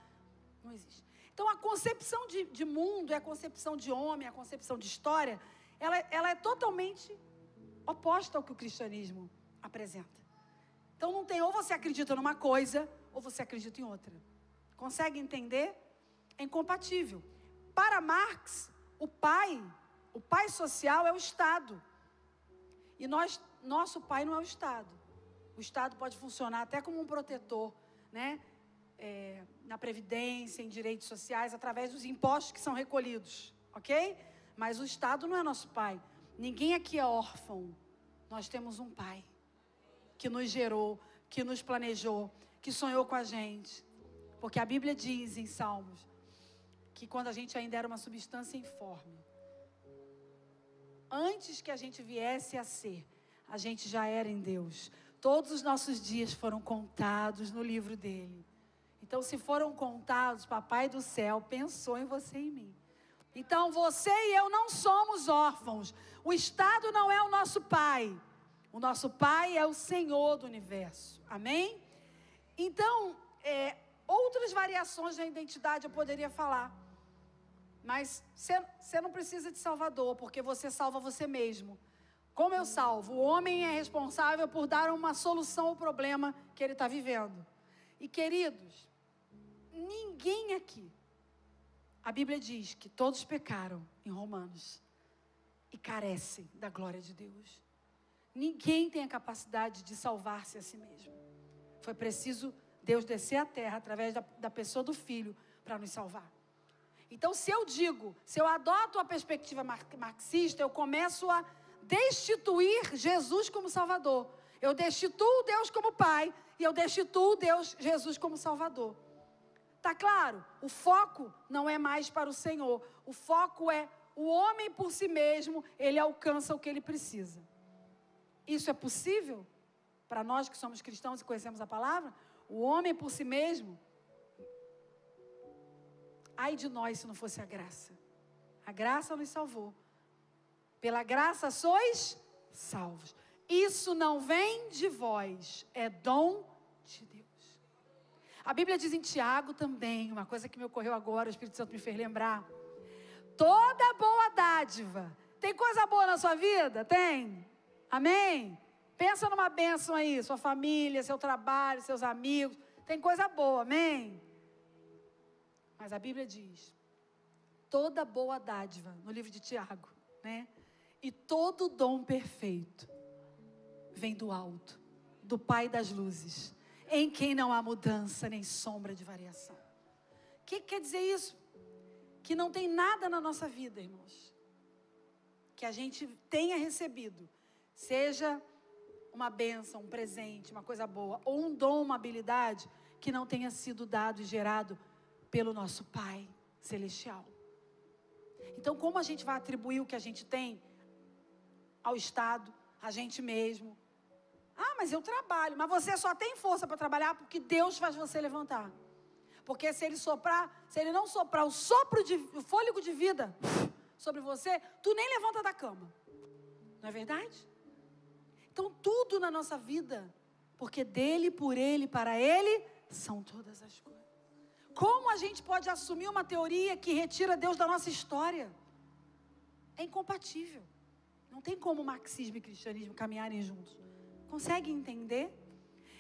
Não existe. Então, a concepção de mundo, a concepção de homem, a concepção de história, ela é totalmente oposta ao que o cristianismo apresenta. Então, não tem ou você acredita numa coisa, ou você acredita em outra. Consegue entender? É incompatível. Para Marx, o pai social é o Estado. E nosso pai não é o Estado. O Estado pode funcionar até como um protetor, na previdência, em direitos sociais, através dos impostos que são recolhidos, ok? Mas o Estado não é nosso pai. Ninguém aqui é órfão. Nós temos um pai que nos gerou, que nos planejou, que sonhou com a gente. Porque a Bíblia diz em Salmos que quando a gente ainda era uma substância informe, antes que a gente viesse a ser, a gente já era em Deus. Todos os nossos dias foram contados no livro dele. Então, se foram contados, Papai do Céu pensou em você e em mim. Então, você e eu não somos órfãos. O Estado não é o nosso pai. O nosso pai é o Senhor do universo. Amém? Então, outras variações da identidade eu poderia falar. Mas você não precisa de Salvador, porque você salva você mesmo. Como eu salvo? O homem é responsável por dar uma solução ao problema que ele está vivendo. E, queridos, ninguém aqui, a Bíblia diz que todos pecaram em Romanos e carecem da glória de Deus. Ninguém tem a capacidade de salvar-se a si mesmo. Foi preciso Deus descer à terra através da pessoa do Filho para nos salvar. Então, se eu adoto a perspectiva marxista, eu começo a destituir Jesus como Salvador. Eu destituo Deus como Pai e eu destituo Jesus como Salvador. Tá claro? O foco não é mais para o Senhor. O foco é o homem por si mesmo, ele alcança o que ele precisa. Isso é possível? Para nós que somos cristãos e conhecemos a palavra? O homem por si mesmo? Ai de nós se não fosse a graça. A graça nos salvou. Pela graça sois salvos. Isso não vem de vós, é dom de Deus. A Bíblia diz em Tiago também, uma coisa que me ocorreu agora, o Espírito Santo me fez lembrar. Toda boa dádiva. Tem coisa boa na sua vida? Tem? Amém? Pensa numa bênção aí, sua família, seu trabalho, seus amigos. Tem coisa boa, amém? Mas a Bíblia diz, toda boa dádiva, no livro de Tiago, né? E todo dom perfeito vem do alto, do Pai das luzes, em quem não há mudança nem sombra de variação. O que quer dizer isso? Que não tem nada na nossa vida, irmãos, que a gente tenha recebido, seja uma bênção, um presente, uma coisa boa, ou um dom, uma habilidade, que não tenha sido dado e gerado pelo nosso Pai Celestial. Então, como a gente vai atribuir o que a gente tem ao Estado, a gente mesmo? Ah, mas eu trabalho. Mas você só tem força para trabalhar porque Deus faz você levantar. Porque se Ele não soprar o fôlego de vida sobre você, tu nem levanta da cama. Não é verdade? Então, tudo na nossa vida, porque dele, por ele, para ele, são todas as coisas. Como a gente pode assumir uma teoria que retira Deus da nossa história? É incompatível. Não tem como marxismo e cristianismo caminharem juntos. Consegue entender?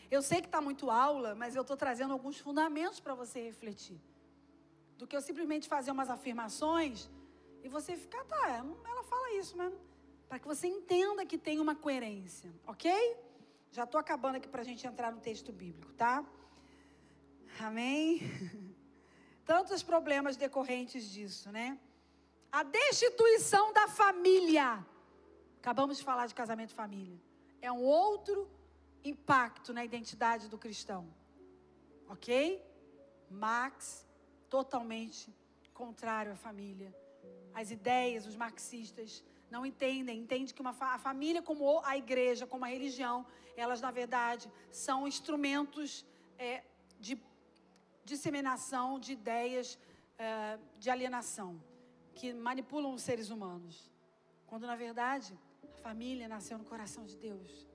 Eu sei que está muito aula, mas eu estou trazendo alguns fundamentos para você refletir. Do que eu simplesmente fazer umas afirmações e você ficar, ela fala isso, mas para que você entenda que tem uma coerência, ok? Já estou acabando aqui para a gente entrar no texto bíblico, tá? Amém? Tantos problemas decorrentes disso, né? A destituição da família. Acabamos de falar de casamento e família. É um outro impacto na identidade do cristão. Ok? Marx, totalmente contrário à família. As ideias, os marxistas não entendem que a família, como a igreja, como a religião, elas na verdade são instrumentos de disseminação de ideias de alienação, que manipulam os seres humanos. Quando na verdade a família nasceu no coração de Deus.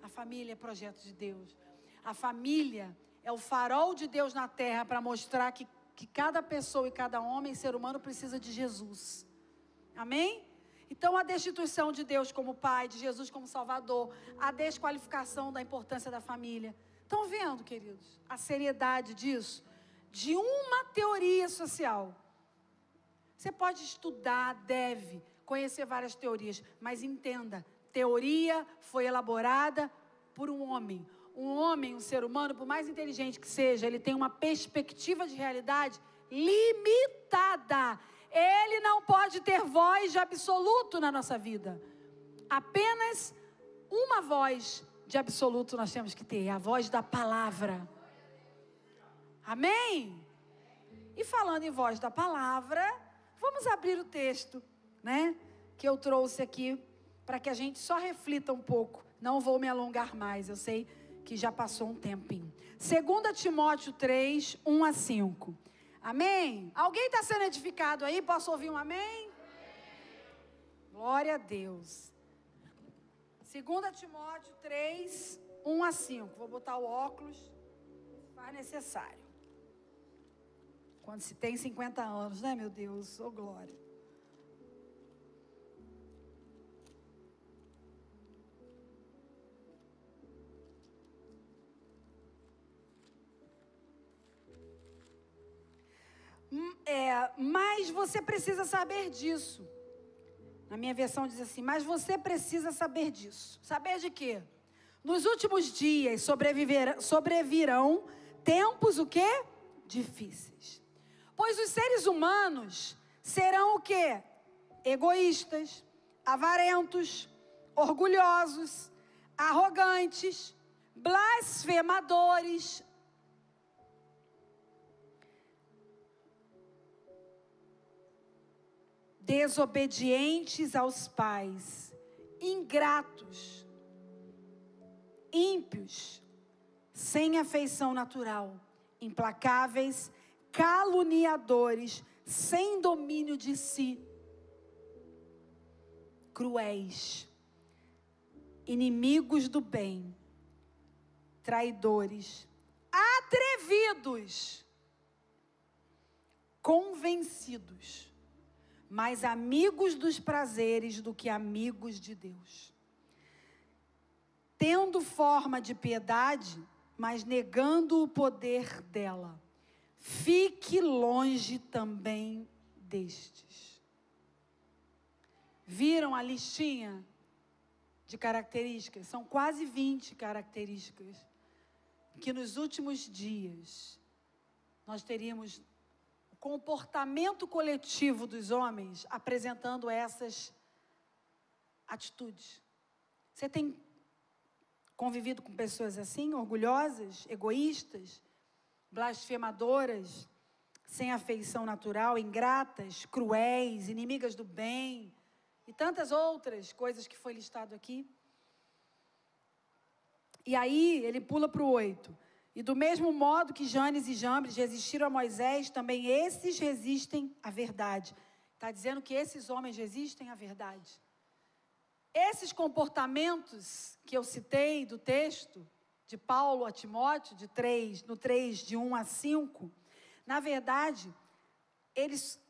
A família é projeto de Deus. A família é o farol de Deus na terra para mostrar que cada pessoa e cada homem, ser humano, precisa de Jesus. Amém? Então, a destituição de Deus como Pai, de Jesus como Salvador, a desqualificação da importância da família. Estão vendo, queridos, a seriedade disso? De uma teoria social. Você pode estudar, deve conhecer várias teorias, mas entenda, teoria foi elaborada por um homem. Um homem, um ser humano, por mais inteligente que seja, ele tem uma perspectiva de realidade limitada. Ele não pode ter voz de absoluto na nossa vida. Apenas uma voz de absoluto nós temos que ter, a voz da palavra. Amém? E falando em voz da palavra, vamos abrir o texto, né, que eu trouxe aqui, para que a gente só reflita um pouco. Não vou me alongar mais, eu sei que já passou um tempinho. 2 Timóteo 3, 1 a 5. Amém? Alguém está sendo edificado aí? Posso ouvir um amém? Glória a Deus. 2 Timóteo 3, 1 a 5. Vou botar o óculos, se faz necessário. Quando se tem 50 anos, né, meu Deus? Ô, glória. Mas você precisa saber disso. Na minha versão diz assim, mas você precisa saber disso. Saber de quê? Nos últimos dias sobrevirão tempos o quê? Difíceis. Pois os seres humanos serão o quê? Egoístas, avarentos, orgulhosos, arrogantes, blasfemadores, desobedientes aos pais, ingratos, ímpios, sem afeição natural, implacáveis, caluniadores, sem domínio de si, cruéis, inimigos do bem, traidores, atrevidos, convencidos, mais amigos dos prazeres do que amigos de Deus, tendo forma de piedade, mas negando o poder dela. Fique longe também destes. Viram a listinha de características? São quase 20 características que nos últimos dias nós teríamos o comportamento coletivo dos homens apresentando essas atitudes. Você tem convivido com pessoas assim, orgulhosas, egoístas, blasfemadoras, sem afeição natural, ingratas, cruéis, inimigas do bem e tantas outras coisas que foi listado aqui? E aí ele pula para o 8. E do mesmo modo que Janes e Jambres resistiram a Moisés, também esses resistem à verdade. Está dizendo que esses homens resistem à verdade. Esses comportamentos que eu citei do texto, de Paulo a Timóteo, no 3, de 1 a 5, na verdade, eles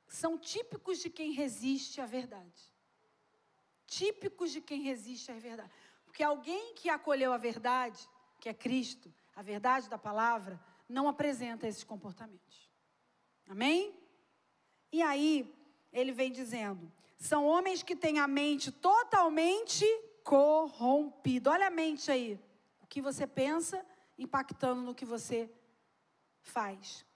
são típicos de quem resiste à verdade. Típicos de quem resiste à verdade. Porque alguém que acolheu a verdade, que é Cristo, a verdade da palavra, não apresenta esses comportamentos. Amém? E aí, ele vem dizendo, são homens que têm a mente totalmente corrompida. Olha a mente aí. O que você pensa impactando no que você faz.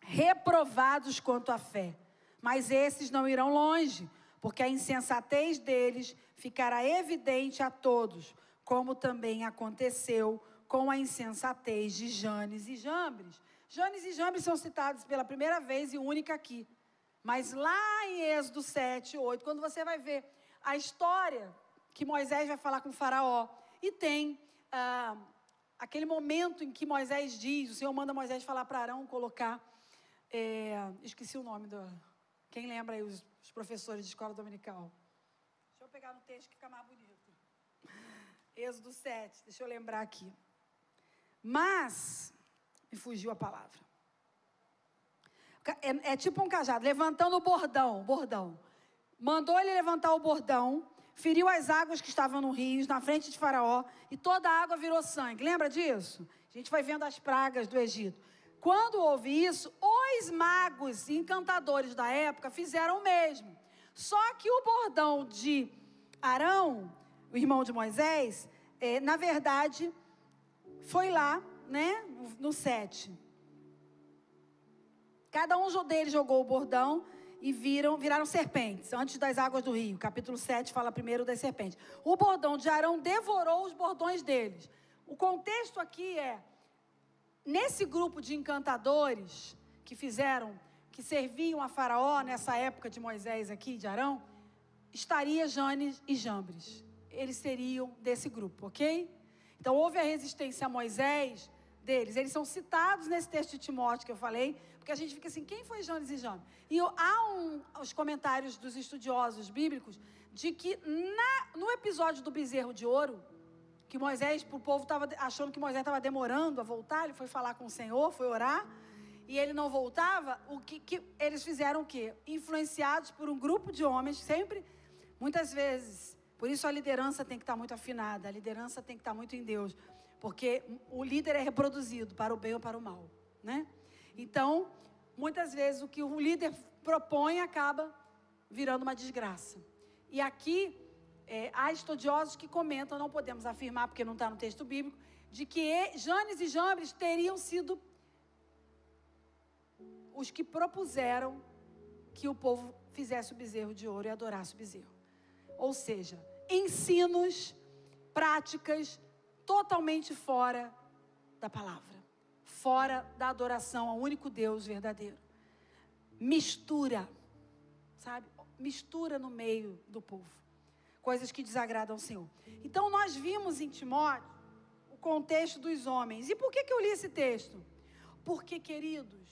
Reprovados quanto à fé. Mas esses não irão longe, porque a insensatez deles ficará evidente a todos, como também aconteceu com a insensatez de Janes e Jambres. Janes e Jambres são citados pela primeira vez e única aqui. Mas lá em Êxodo 7, 8, quando você vai ver a história que Moisés vai falar com o faraó, e tem aquele momento em que Moisés diz, o Senhor manda Moisés falar para Arão colocar, esqueci o nome quem lembra aí os professores de escola dominical? Deixa eu pegar no texto que fica mais bonito. Êxodo 7, deixa eu lembrar aqui. Mas, me fugiu a palavra. É tipo um cajado, levantando o bordão. Mandou ele levantar o bordão, feriu as águas que estavam no rio, na frente de Faraó, e toda a água virou sangue. Lembra disso? A gente vai vendo as pragas do Egito. Quando houve isso, os magos e encantadores da época fizeram o mesmo. Só que o bordão de Arão, o irmão de Moisés, na verdade, foi lá, né, no 7. Cada um deles jogou o bordão e viraram serpentes, antes das águas do rio. Capítulo 7 fala primeiro das serpentes. O bordão de Arão devorou os bordões deles. O contexto aqui nesse grupo de encantadores que serviam a Faraó nessa época de Moisés aqui, de Arão, estaria Janes e Jambres. Eles seriam desse grupo, ok? Então houve a resistência a Moisés deles. Eles são citados nesse texto de Timóteo que eu falei, porque a gente fica assim, quem foi Janes e Jambres? E há os comentários dos estudiosos bíblicos de que no episódio do bezerro de ouro, que Moisés, o povo estava achando que Moisés estava demorando a voltar, ele foi falar com o Senhor, foi orar, e ele não voltava, eles fizeram o quê? Influenciados por um grupo de homens, sempre, muitas vezes, por isso a liderança tem que estar muito afinada, a liderança tem que estar muito em Deus, porque o líder é reproduzido para o bem ou para o mal, né? Então, muitas vezes o que o líder propõe acaba virando uma desgraça. E aqui, há estudiosos que comentam, não podemos afirmar porque não está no texto bíblico, de que Janes e Jambres teriam sido os que propuseram que o povo fizesse o bezerro de ouro e adorasse o bezerro. Ou seja, ensinos, práticas totalmente fora da palavra, fora da adoração ao único Deus verdadeiro. Mistura. sabe? Mistura no meio do povo. Coisas que desagradam ao Senhor. Então, nós vimos em Timóteo o contexto dos homens. E por que eu li esse texto? Porque, queridos,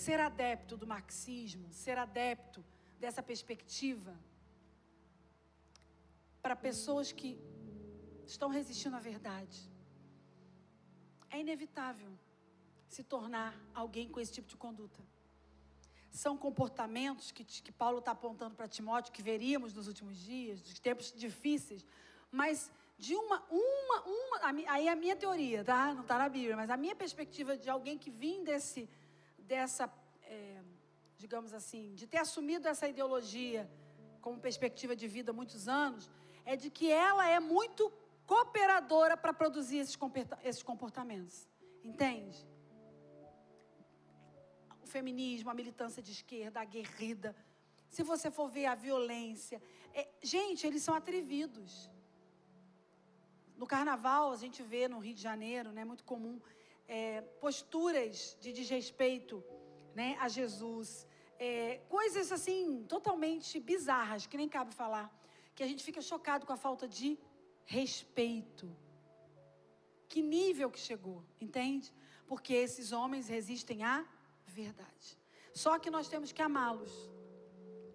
ser adepto do marxismo, ser adepto dessa perspectiva, para pessoas que estão resistindo à verdade, é inevitável se tornar alguém com esse tipo de conduta. São comportamentos que Paulo está apontando para Timóteo, que veríamos nos últimos dias, dos tempos difíceis, mas de aí é a minha teoria, tá? Não está na Bíblia, mas a minha perspectiva de alguém que vem digamos assim, de ter assumido essa ideologia como perspectiva de vida há muitos anos, é de que ela é muito cooperadora para produzir esses comportamentos. Entende? O feminismo, a militância de esquerda, a aguerrida. Se você for ver a violência. Gente, eles são atrevidos. No carnaval, a gente vê no Rio de Janeiro, né, muito comum, posturas de desrespeito, né, a Jesus. Coisas assim, totalmente bizarras, que nem cabe falar. Que a gente fica chocado com a falta de respeito. Que nível que chegou, entende? Porque esses homens resistem à verdade. Só que nós temos que amá-los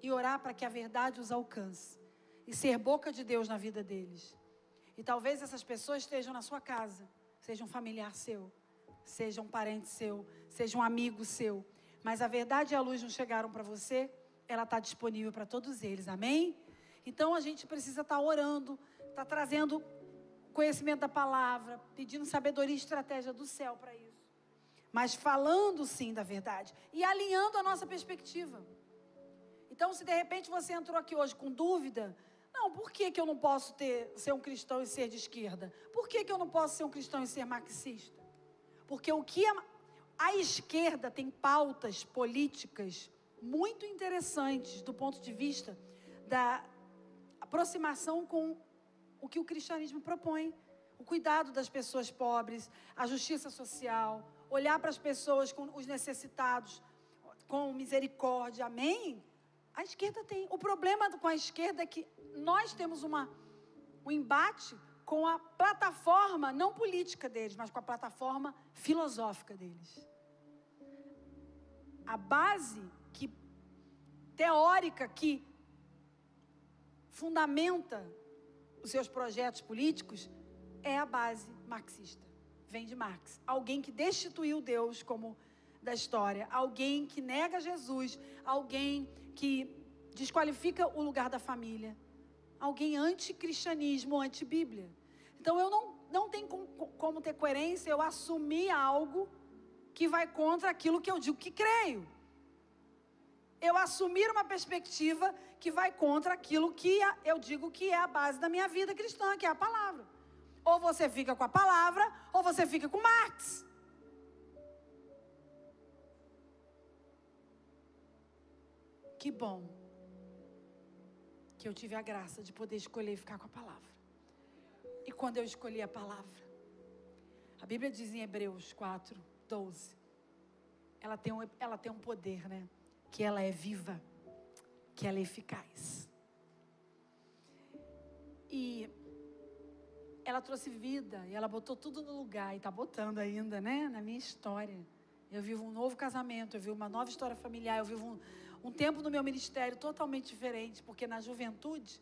e orar para que a verdade os alcance e ser boca de Deus na vida deles. E talvez essas pessoas estejam na sua casa, seja um familiar seu, seja um parente seu, seja um amigo seu, mas a verdade e a luz não chegaram para você, ela está disponível para todos eles, amém? Então a gente precisa estar orando, estar trazendo conhecimento da palavra, pedindo sabedoria e estratégia do céu para isso. Mas falando sim da verdade e alinhando a nossa perspectiva. Então, se de repente você entrou aqui hoje com dúvida, não, por que eu não posso ser um cristão e ser de esquerda? Por que eu não posso ser um cristão e ser marxista? Porque a esquerda tem pautas políticas muito interessantes do ponto de vista da aproximação com o que o cristianismo propõe. O cuidado das pessoas pobres, a justiça social, olhar para as pessoas, com os necessitados, com misericórdia, amém? A esquerda tem. O problema com a esquerda é que nós temos um embate com a plataforma, não política deles, mas com a plataforma filosófica deles. A base teórica que fundamenta os seus projetos políticos é a base marxista. Vem de Marx. Alguém que destituiu Deus como da história. Alguém que nega Jesus. Alguém que desqualifica o lugar da família. Alguém anticristianismo, anti-bíblia. Então eu não tenho como ter coerência eu assumir algo que vai contra aquilo que eu digo que creio. Eu assumir uma perspectiva que vai contra aquilo que eu digo que é a base da minha vida cristã, que é a palavra. Ou você fica com a palavra, ou você fica com Marx. Que bom que eu tive a graça de poder escolher ficar com a palavra. E quando eu escolhi a palavra, a Bíblia diz em Hebreus 4:12, ela tem um poder, né? Que ela é viva, que ela é eficaz. E ela trouxe vida, e ela botou tudo no lugar, e está botando ainda, né? Na minha história. Eu vivo um novo casamento, eu vivo uma nova história familiar, eu vivo um tempo no meu ministério totalmente diferente, porque na juventude,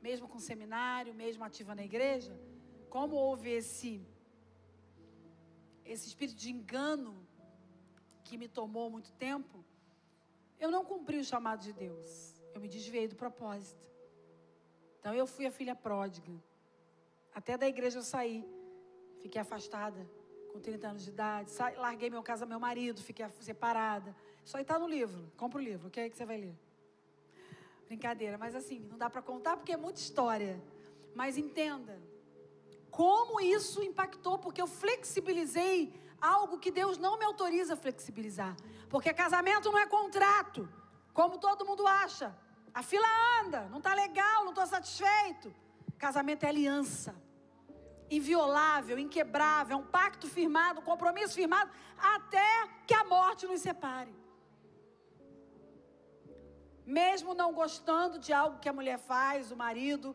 mesmo com seminário, mesmo ativa na igreja, como houve esse espírito de engano que me tomou muito tempo, eu não cumpri o chamado de Deus. Eu me desviei do propósito. Então eu fui a filha pródiga. Até da igreja eu saí. Fiquei afastada com 30 anos de idade. Larguei meu marido, fiquei separada. Isso aí está no livro. Compra o livro, ok? Que você vai ler. Brincadeira, mas assim, não dá para contar porque é muita história. Mas entenda como isso impactou, porque eu flexibilizei algo que Deus não me autoriza a flexibilizar. Porque casamento não é contrato, como todo mundo acha. A fila anda, não está legal, não estou satisfeito. Casamento é aliança. inviolável, inquebrável, é um pacto firmado, um compromisso firmado, até que a morte nos separe. Mesmo não gostando de algo que a mulher faz, o marido,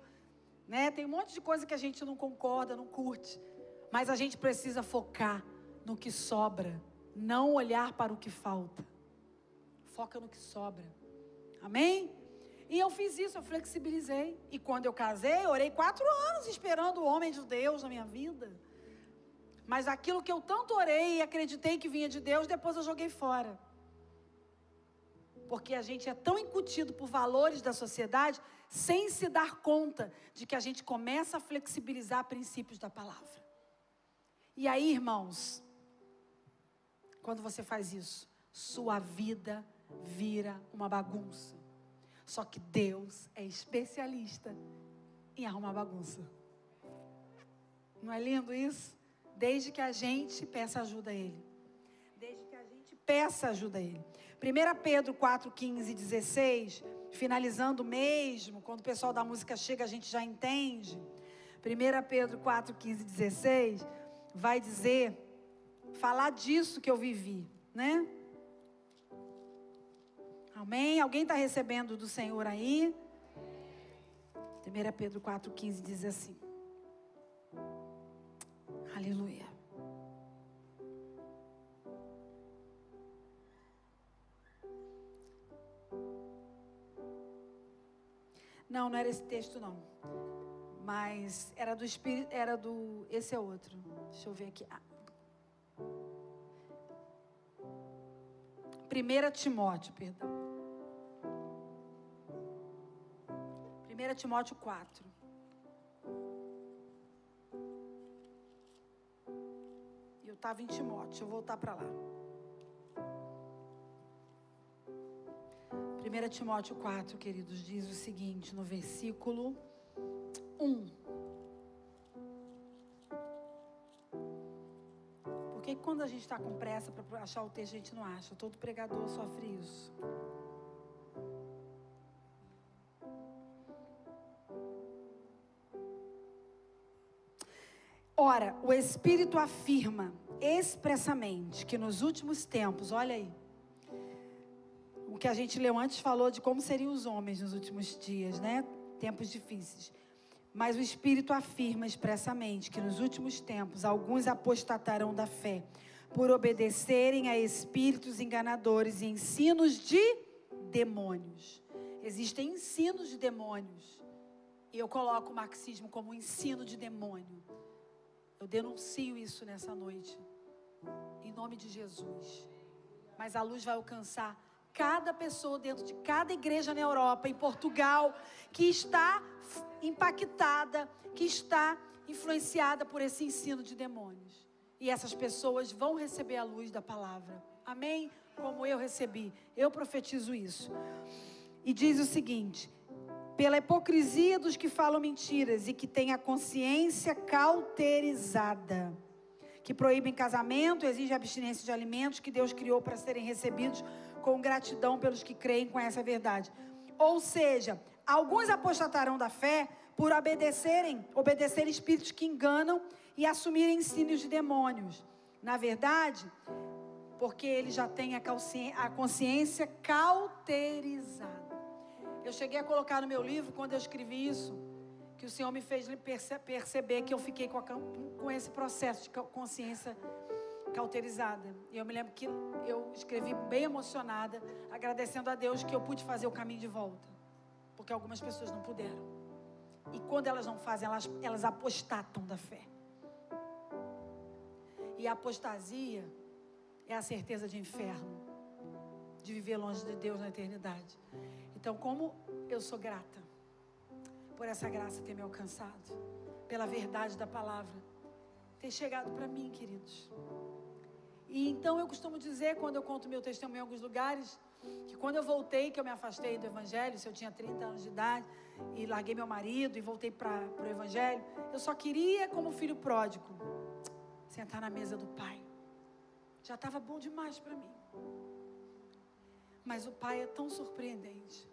né? Tem um monte de coisa que a gente não concorda, não curte. Mas a gente precisa focar no que sobra, não olhar para o que falta. Foca no que sobra. Amém? E eu fiz isso, eu flexibilizei. E quando eu casei, eu orei 4 anos esperando o homem de Deus na minha vida. Mas aquilo que eu tanto orei e acreditei que vinha de Deus, depois eu joguei fora. Porque a gente é tão incutido por valores da sociedade, sem se dar conta de que a gente começa a flexibilizar princípios da palavra. E aí, irmãos, quando você faz isso, sua vida vira uma bagunça. Só que Deus é especialista em arrumar bagunça. Não é lindo isso? Desde que a gente peça ajuda a Ele. Desde que a gente peça ajuda a Ele. 1 Pedro 4, 15 e 16, finalizando mesmo, quando o pessoal da música chega a gente já entende. 1 Pedro 4, 15 e 16, vai dizer, falar disso que eu vivi, né? Amém? Alguém está recebendo do Senhor aí? 1 Pedro 4, 15 diz assim. Aleluia. Não, não era esse texto não. Mas era do Espírito, esse é outro. Deixa eu ver aqui. 1 Timóteo, perdão. 1 Timóteo 4. Eu estava em Timóteo, deixa eu voltar para lá. 1 Timóteo 4, queridos, diz o seguinte, no versículo 1. Porque quando a gente está com pressa para achar o texto, a gente não acha. Todo pregador sofre isso. Ora, o Espírito afirma expressamente que nos últimos tempos, olha aí, o que a gente leu antes falou de como seriam os homens nos últimos dias, né? Tempos difíceis. Mas o Espírito afirma expressamente que nos últimos tempos alguns apostatarão da fé por obedecerem a espíritos enganadores e ensinos de demônios. Existem ensinos de demônios. E eu coloco o marxismo como um ensino de demônio. Eu denuncio isso nessa noite. Em nome de Jesus. Mas a luz vai alcançar cada pessoa dentro de cada igreja na Europa, em Portugal, que está impactada, que está influenciada por esse ensino de demônios. E essas pessoas vão receber a luz da palavra. Amém? Como eu recebi. Eu profetizo isso. E diz o seguinte: pela hipocrisia dos que falam mentiras e que têm a consciência cauterizada, que proíbem casamento, exigem abstinência de alimentos que Deus criou para serem recebidos com gratidão pelos que creem com essa verdade. Ou seja, alguns apostatarão da fé por obedecerem espíritos que enganam e assumirem ensinos de demônios. Na verdade, porque eles já têm a consciência cauterizada. Eu cheguei a colocar no meu livro, quando eu escrevi isso, que o Senhor me fez perceber que eu fiquei com esse processo de consciência cauterizada. E eu me lembro que eu escrevi bem emocionada, agradecendo a Deus que eu pude fazer o caminho de volta. Porque algumas pessoas não puderam. E quando elas não fazem, elas apostatam da fé. E a apostasia é a certeza de inferno, de viver longe de Deus na eternidade. Então, como eu sou grata por essa graça ter me alcançado, pela verdade da palavra ter chegado para mim, queridos. E então eu costumo dizer, quando eu conto meu testemunho em alguns lugares, que quando eu voltei, que eu me afastei do Evangelho, se eu tinha 30 anos de idade, e larguei meu marido e voltei para o Evangelho, eu só queria, como filho pródigo, sentar na mesa do Pai. Já estava bom demais para mim. Mas o Pai é tão surpreendente,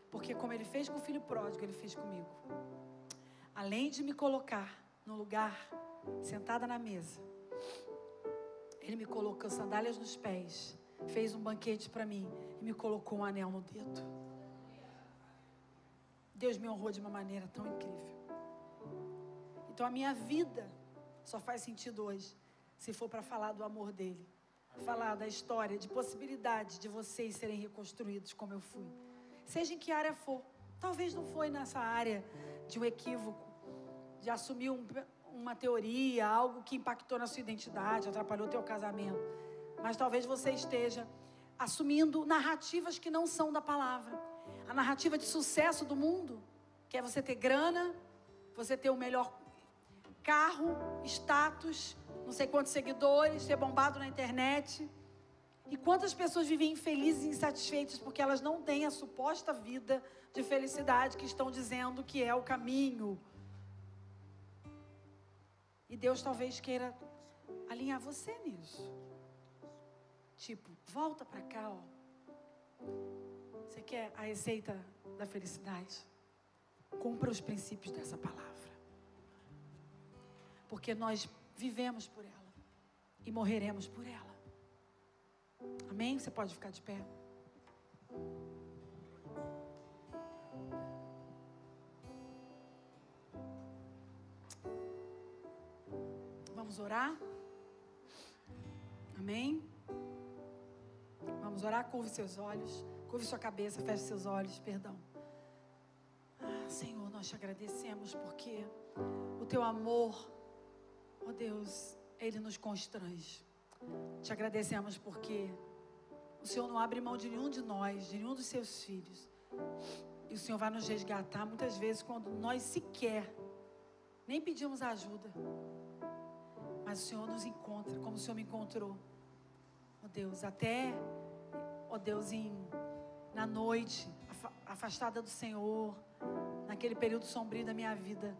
porque como Ele fez com o filho pródigo, Ele fez comigo. Além de me colocar no lugar, sentada na mesa. Ele me colocou sandálias nos pés, fez um banquete para mim e me colocou um anel no dedo. Deus me honrou de uma maneira tão incrível. Então a minha vida só faz sentido hoje se for para falar do amor dele, falar da história, de possibilidade de vocês serem reconstruídos como eu fui. Seja em que área for. Talvez não foi nessa área de um equívoco, de assumir uma teoria, algo que impactou na sua identidade, atrapalhou o teu casamento. Mas talvez você esteja assumindo narrativas que não são da palavra. A narrativa de sucesso do mundo, que é você ter grana, você ter o melhor carro, status, não sei quantos seguidores, ser bombado na internet. E quantas pessoas vivem infelizes e insatisfeitas porque elas não têm a suposta vida de felicidade que estão dizendo que é o caminho. E Deus talvez queira alinhar você nisso. Tipo, volta pra cá, ó. Você quer a receita da felicidade? Cumpra os princípios dessa palavra. Porque nós vivemos por ela e morreremos por ela. Amém? Você pode ficar de pé. Vamos orar? Amém? Vamos orar? Curve seus olhos, curve sua cabeça, feche seus olhos, perdão. Senhor, nós te agradecemos porque o teu amor, ó Deus, ele nos constrange. Te agradecemos porque o Senhor não abre mão de nenhum de nós, de nenhum dos seus filhos. E o Senhor vai nos resgatar muitas vezes quando nós sequer nem pedimos ajuda. Mas o Senhor nos encontra, como o Senhor me encontrou. Ó Deus, até, ó Deus, na noite, afastada do Senhor, naquele período sombrio da minha vida,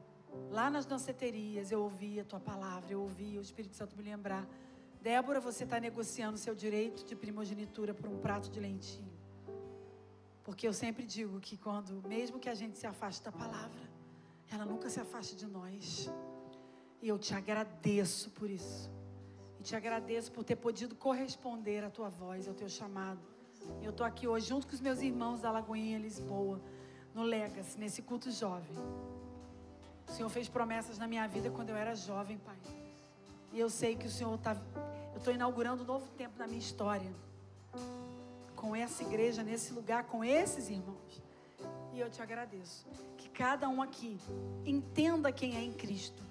lá nas danceterias, eu ouvia a tua palavra, eu ouvia o Espírito Santo me lembrar. Débora, você está negociando seu direito de primogenitura por um prato de lentilha. Porque eu sempre digo que mesmo que a gente se afaste da palavra, ela nunca se afaste de nós. E eu te agradeço por isso. E te agradeço por ter podido corresponder à tua voz, ao teu chamado. Eu estou aqui hoje junto com os meus irmãos da Lagoinha, Lisboa, no Legacy, nesse culto jovem. O Senhor fez promessas na minha vida quando eu era jovem, Pai. E eu sei que o Senhor eu estou inaugurando um novo tempo na minha história. Com essa igreja, nesse lugar, com esses irmãos. E eu te agradeço. Que cada um aqui entenda quem é em Cristo.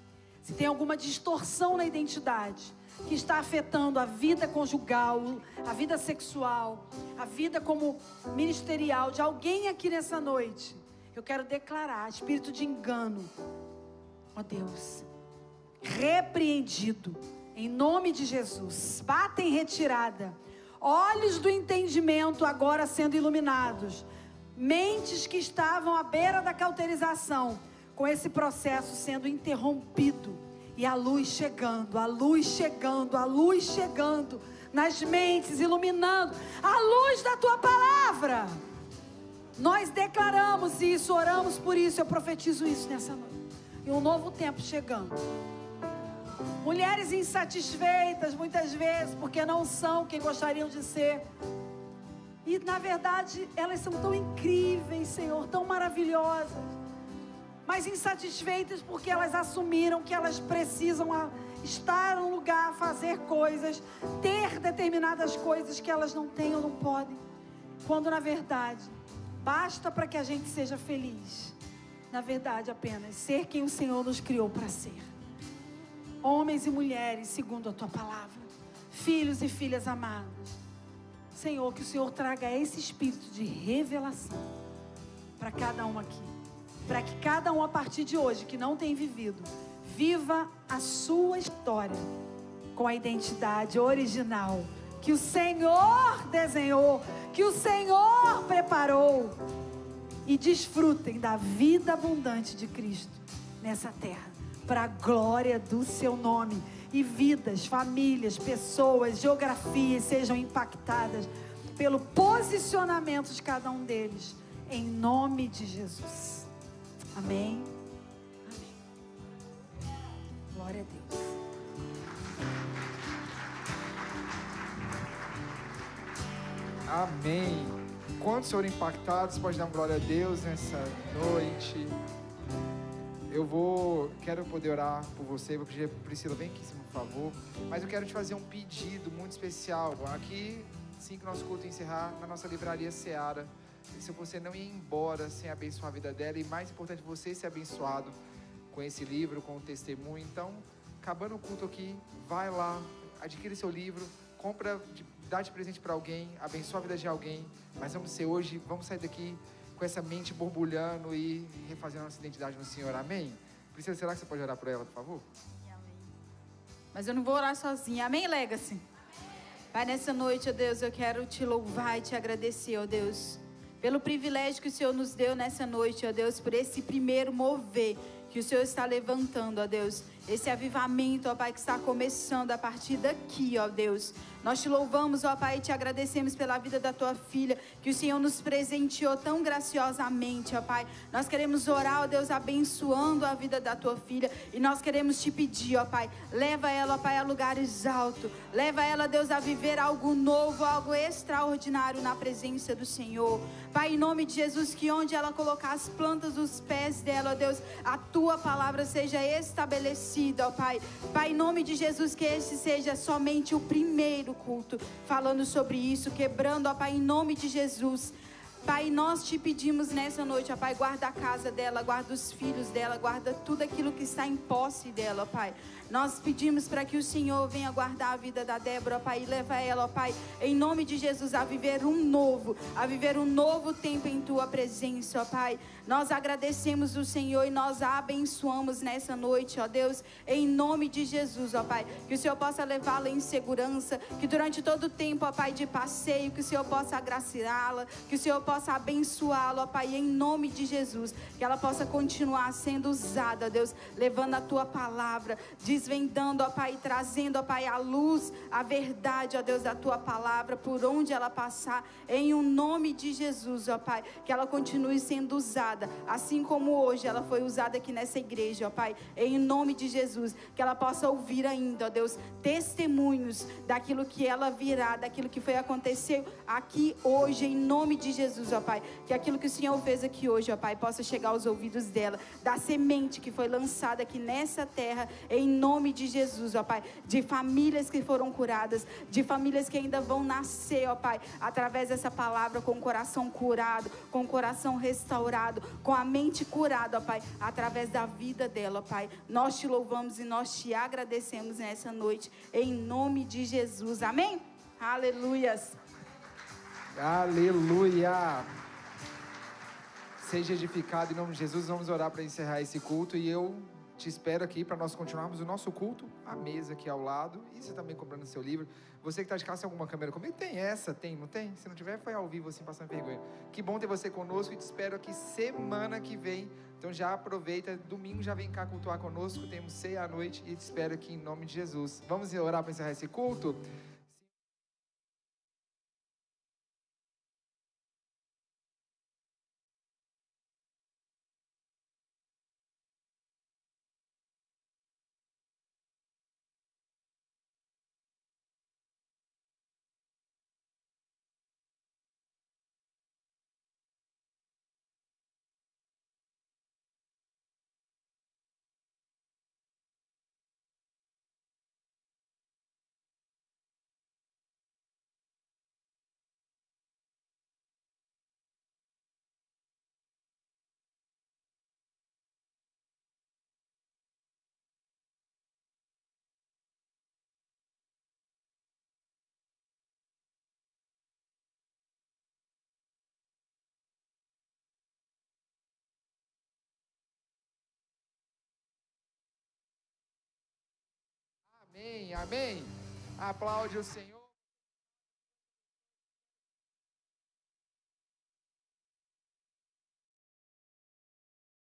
Se tem alguma distorção na identidade que está afetando a vida conjugal, a vida sexual, a vida como ministerial de alguém aqui nessa noite, eu quero declarar espírito de engano, ó Deus, repreendido em nome de Jesus. Bata em retirada. Olhos do entendimento agora sendo iluminados. Mentes que estavam à beira da cauterização, com esse processo sendo interrompido. E a luz chegando, a luz chegando, a luz chegando nas mentes, iluminando a luz da tua palavra. Nós declaramos isso, oramos por isso, eu profetizo isso nessa noite. E um novo tempo chegando. Mulheres insatisfeitas muitas vezes, porque não são quem gostariam de ser. E na verdade, elas são tão incríveis, Senhor, tão maravilhosas. Mas insatisfeitas porque elas assumiram que elas precisam estar num lugar, fazer coisas, ter determinadas coisas que elas não têm ou não podem. Quando na verdade, basta para que a gente seja feliz. Na verdade, apenas ser quem o Senhor nos criou para ser. Homens e mulheres, segundo a tua palavra. Filhos e filhas amadas. Senhor, que o Senhor traga esse espírito de revelação para cada um aqui. Para que cada um a partir de hoje, que não tem vivido, viva a sua história com a identidade original que o Senhor desenhou, que o Senhor preparou, e desfrutem da vida abundante de Cristo nessa terra, para a glória do seu nome. E vidas, famílias, pessoas, geografias sejam impactadas pelo posicionamento de cada um deles, em nome de Jesus. Amém. Amém. Glória a Deus. Amém. Quantos foram impactados? Pode dar uma glória a Deus nessa noite. Quero poder orar por você. Vou pedir, Priscila, vem aqui, por favor. Mas eu quero te fazer um pedido muito especial. Aqui, assim que o nosso culto encerrar, na nossa livraria Seara, se você não ir embora sem abençoar a vida dela, e mais importante, você ser abençoado com esse livro, com o testemunho. Então, acabando o culto aqui, vai lá, adquire seu livro, compra, dá de presente para alguém, abençoa a vida de alguém. Mas vamos sair daqui com essa mente borbulhando e refazendo a nossa identidade no Senhor. Amém? Priscila, será que você pode orar por ela, por favor? Amém. Mas eu não vou orar sozinha. Amém, Legacy? Pai, nessa noite, ó Deus, eu quero te louvar e te agradecer, ó Deus, pelo privilégio que o Senhor nos deu nessa noite, ó Deus, por esse primeiro mover que o Senhor está levantando, ó Deus. Esse avivamento, ó Pai, que está começando a partir daqui, ó Deus. Nós te louvamos, ó Pai, e te agradecemos pela vida da tua filha, que o Senhor nos presenteou tão graciosamente, ó Pai. Nós queremos orar, ó Deus, abençoando a vida da tua filha, e nós queremos te pedir, ó Pai, leva ela, ó Pai, a lugares altos, leva ela, Deus, a viver algo novo, algo extraordinário na presença do Senhor. Pai, em nome de Jesus, que onde ela colocar as plantas dos pés dela, ó Deus, a tua palavra seja estabelecida, ó Pai. Pai, em nome de Jesus, que esse seja somente o primeiro culto, falando sobre isso, quebrando, ó Pai, em nome de Jesus. Pai, nós te pedimos nessa noite, ó Pai, guarda a casa dela, guarda os filhos dela, guarda tudo aquilo que está em posse dela, ó Pai. Nós pedimos para que o Senhor venha guardar a vida da Débora, ó Pai, e leva ela, ó Pai, em nome de Jesus, a viver um novo tempo em Tua presença, ó Pai. Nós agradecemos o Senhor e nós a abençoamos nessa noite, ó Deus, em nome de Jesus, ó Pai. Que o Senhor possa levá-la em segurança, que durante todo o tempo, ó Pai, de passeio, que o Senhor possa agraciá-la, que o Senhor possa abençoá-la, ó Pai, em nome de Jesus. Que ela possa continuar sendo usada, ó Deus, levando a Tua palavra, desvendando, ó Pai, trazendo, ó Pai, a luz, a verdade, ó Deus, da Tua palavra, por onde ela passar, em o nome de Jesus, ó Pai, que ela continue sendo usada, assim como hoje ela foi usada aqui nessa igreja, ó Pai, em nome de Jesus, que ela possa ouvir ainda, ó Deus, testemunhos daquilo que ela virá, daquilo que foi acontecer aqui hoje, em nome de Jesus, ó Pai, que aquilo que o Senhor fez aqui hoje, ó Pai, possa chegar aos ouvidos dela, da semente que foi lançada aqui nessa terra, em nome de Jesus, ó Pai, de famílias que foram curadas, de famílias que ainda vão nascer, ó Pai, através dessa palavra, com o coração curado, com o coração restaurado, com a mente curada, ó Pai, através da vida dela, ó Pai. Nós te louvamos e nós te agradecemos nessa noite, em nome de Jesus, amém? Aleluias. Aleluia. Seja edificado em nome de Jesus. Vamos orar para encerrar esse culto, e eu te espero aqui para nós continuarmos o nosso culto, a mesa aqui ao lado, e você também comprando seu livro. Você que está de casa, tem alguma câmera comigo? Tem essa? Tem, não tem? Se não tiver, foi ao vivo assim, passando vergonha. Que bom ter você conosco, e te espero aqui semana que vem. Então já aproveita, domingo já vem cá cultuar conosco, temos ceia à noite, e te espero aqui em nome de Jesus. Vamos orar para encerrar esse culto? Amém, amém. Aplaude o Senhor.